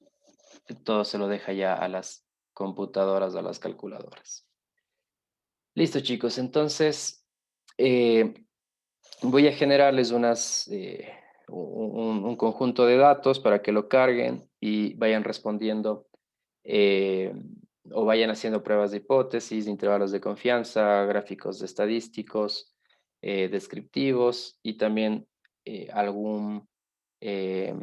todo se lo deja ya a las computadoras, a las calculadoras. Listo, chicos. Entonces, eh, voy a generarles un conjunto de datos para que lo carguen y vayan respondiendo eh, o vayan haciendo pruebas de hipótesis, intervalos de confianza, gráficos estadísticos, descriptivos y también algún eh,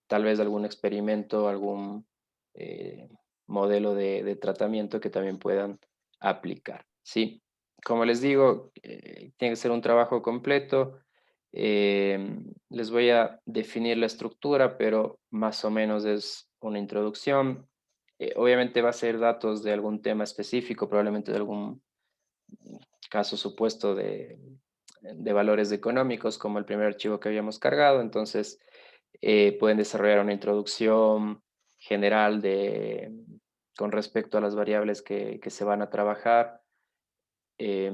tal vez algún experimento, algún eh, modelo de tratamiento que también puedan aplicar. Sí, como les digo, tiene que ser un trabajo completo. Les voy a definir la estructura, pero más o menos es una introducción. Obviamente va a ser datos de algún tema específico, probablemente de algún caso supuesto de valores económicos, como el primer archivo que habíamos cargado. Entonces, pueden desarrollar una introducción general con respecto a las variables que se van a trabajar. Eh,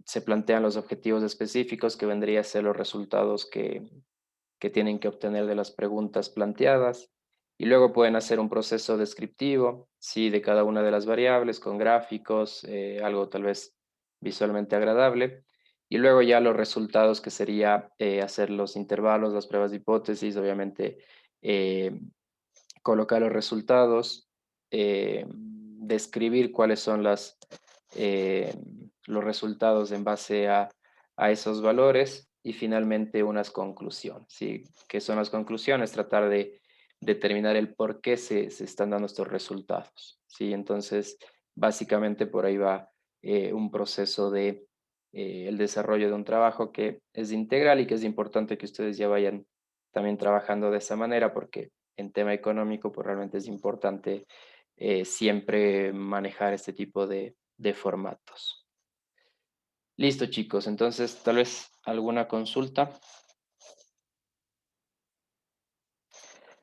Se plantean los objetivos específicos que vendría a ser los resultados que tienen que obtener de las preguntas planteadas. Y luego pueden hacer un proceso descriptivo, sí, de cada una de las variables con gráficos, algo tal vez visualmente agradable. Y luego ya los resultados, que sería hacer los intervalos, las pruebas de hipótesis, obviamente colocar los resultados, describir cuáles son eh, los resultados en base a esos valores y finalmente unas conclusiones. ¿Sí? ¿Qué son las conclusiones? Tratar de determinar el por qué se están dando estos resultados. ¿Sí? Entonces, básicamente por ahí va un proceso de el desarrollo de un trabajo que es integral y que es importante que ustedes ya vayan también trabajando de esa manera, porque en tema económico, pues realmente es importante siempre manejar este tipo de formatos. Listo, chicos. Entonces, tal vez alguna consulta.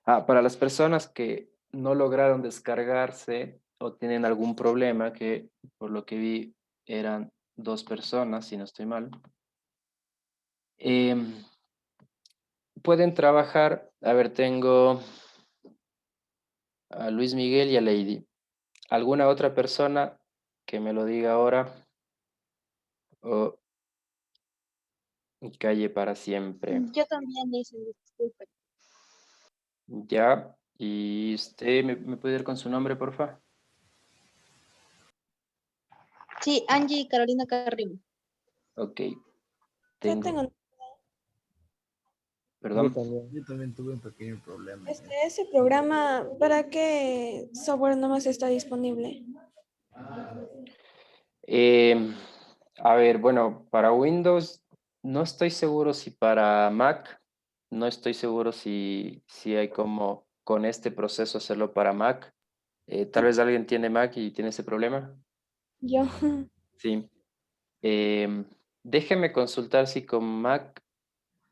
Para las personas que no lograron descargarse o tienen algún problema, que por lo que vi eran 2 personas, si no estoy mal, em, pueden trabajar. A ver, tengo a Luis Miguel y a Lady. ¿Alguna otra persona que me lo diga ahora? O calle para siempre. Yo también hice, disculpe. Ya. ¿Y usted me puede ir con su nombre, porfa? Sí, Angie Carolina Carrillo. Ok. Yo Tengo, tengo perdón. Yo también tuve un pequeño problema en eso. ese programa, ¿para qué software nomás está disponible? Em, a ver, bueno, para Windows no estoy seguro si para Mac, no estoy seguro si hay como con este proceso hacerlo para Mac. Tal vez alguien tiene Mac y tiene ese problema. Yo, Sí. Em, Déjeme consultar si con Mac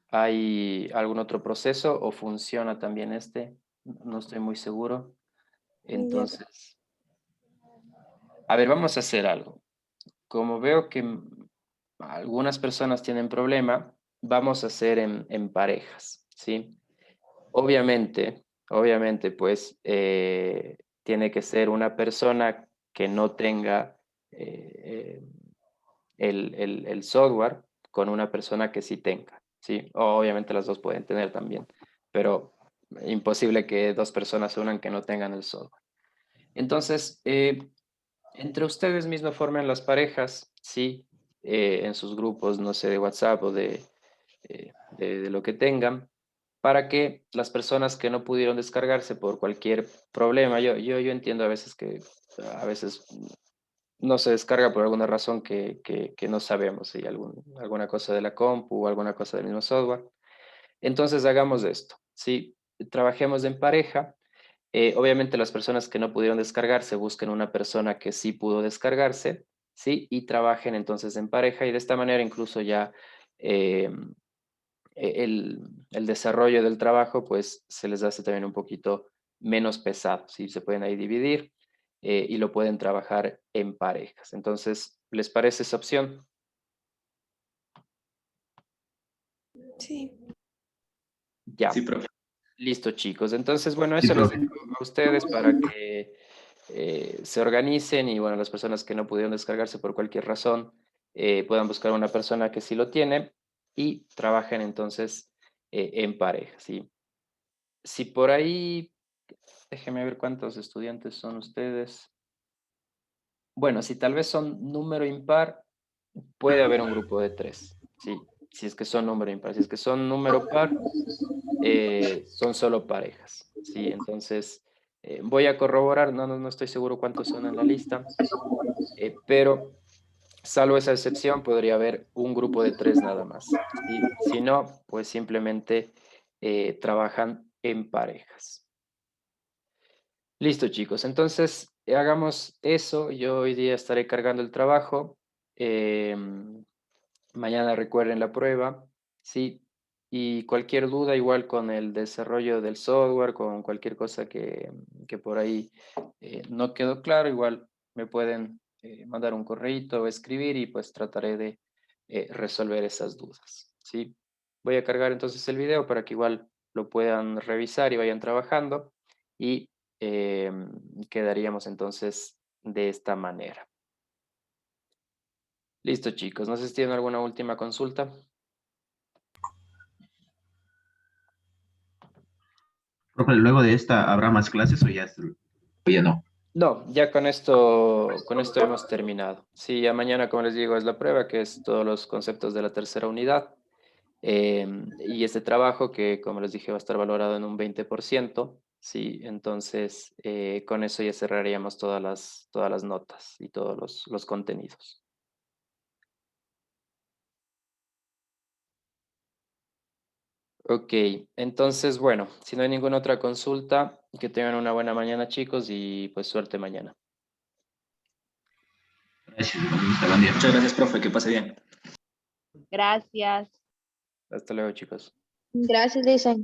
hay algún otro proceso o funciona también este. No estoy muy seguro. ya, Entonces, a ver, vamos a hacer algo. Como veo que algunas personas tienen problema, vamos a hacer en parejas, ¿sí? Obviamente, pues tiene que ser una persona que no tenga el software con una persona que sí tenga, ¿sí? Obviamente las dos pueden tener también, pero imposible que 2 personas se unan que no tengan el software. Entonces, entre ustedes mismos formen las parejas, ¿sí? En sus grupos, no sé, de WhatsApp o de lo que tengan, para que las personas que no pudieron descargarse por cualquier problema, yo entiendo a veces que a veces no se descarga por alguna razón que no sabemos, si alguna cosa de la compu o alguna cosa del mismo software. Entonces hagamos esto, ¿sí? Trabajemos en pareja. Obviamente las personas que no pudieron descargarse busquen una persona que sí pudo descargarse, ¿sí? Y trabajen entonces en pareja y de esta manera incluso ya eh, el desarrollo del trabajo pues se les hace también un poquito menos pesado, ¿sí? Se pueden ahí dividir y lo pueden trabajar en parejas. Entonces, ¿les parece esa opción? sí. Ya. Sí, profe. Listo, chicos. Entonces, bueno, Sí, eso les profe. dejo a ustedes para que se organicen y, bueno, las personas que no pudieron descargarse por cualquier razón puedan buscar una persona que sí lo tiene y trabajen entonces en pareja, ¿sí? Si por ahí, déjenme ver cuántos estudiantes son ustedes. Bueno, si tal vez son número impar, puede haber un grupo de 3, ¿sí? Si es que son número impar. Si es que son número par, son solo parejas, ¿sí? Entonces, voy a corroborar, no estoy seguro cuántos son en la lista, pero salvo esa excepción, podría haber un grupo de 3 nada más, ¿sí? Si no, pues simplemente trabajan en parejas. Listo, chicos. Entonces, hagamos eso. Yo hoy día estaré cargando el trabajo. Mañana recuerden la prueba, ¿sí? Y cualquier duda, igual con el desarrollo del software, con cualquier cosa que por ahí no quedó claro, igual me pueden mandar un correíto o escribir y pues trataré de resolver esas dudas, ¿sí? Voy a cargar entonces el video para que igual lo puedan revisar y vayan trabajando. y quedaríamos entonces de esta manera. Listo, chicos. No sé si tienen alguna última consulta. Profe, luego de esta, ¿habrá más clases o o ya no? No, ya con esto hemos terminado. Sí, ya mañana, como les digo, es la prueba, que es todos los conceptos de la tercera unidad. Y este trabajo que, como les dije, va a estar valorado en un 20%. Sí, entonces con eso ya cerraríamos todas las notas y todos los contenidos. Ok, entonces, bueno, si no hay ninguna otra consulta, que tengan una buena mañana, chicos, y pues suerte mañana. Gracias, economista, buen día. Muchas gracias, profe, que pase bien. Gracias. Hasta luego, chicos. Gracias, Lisa.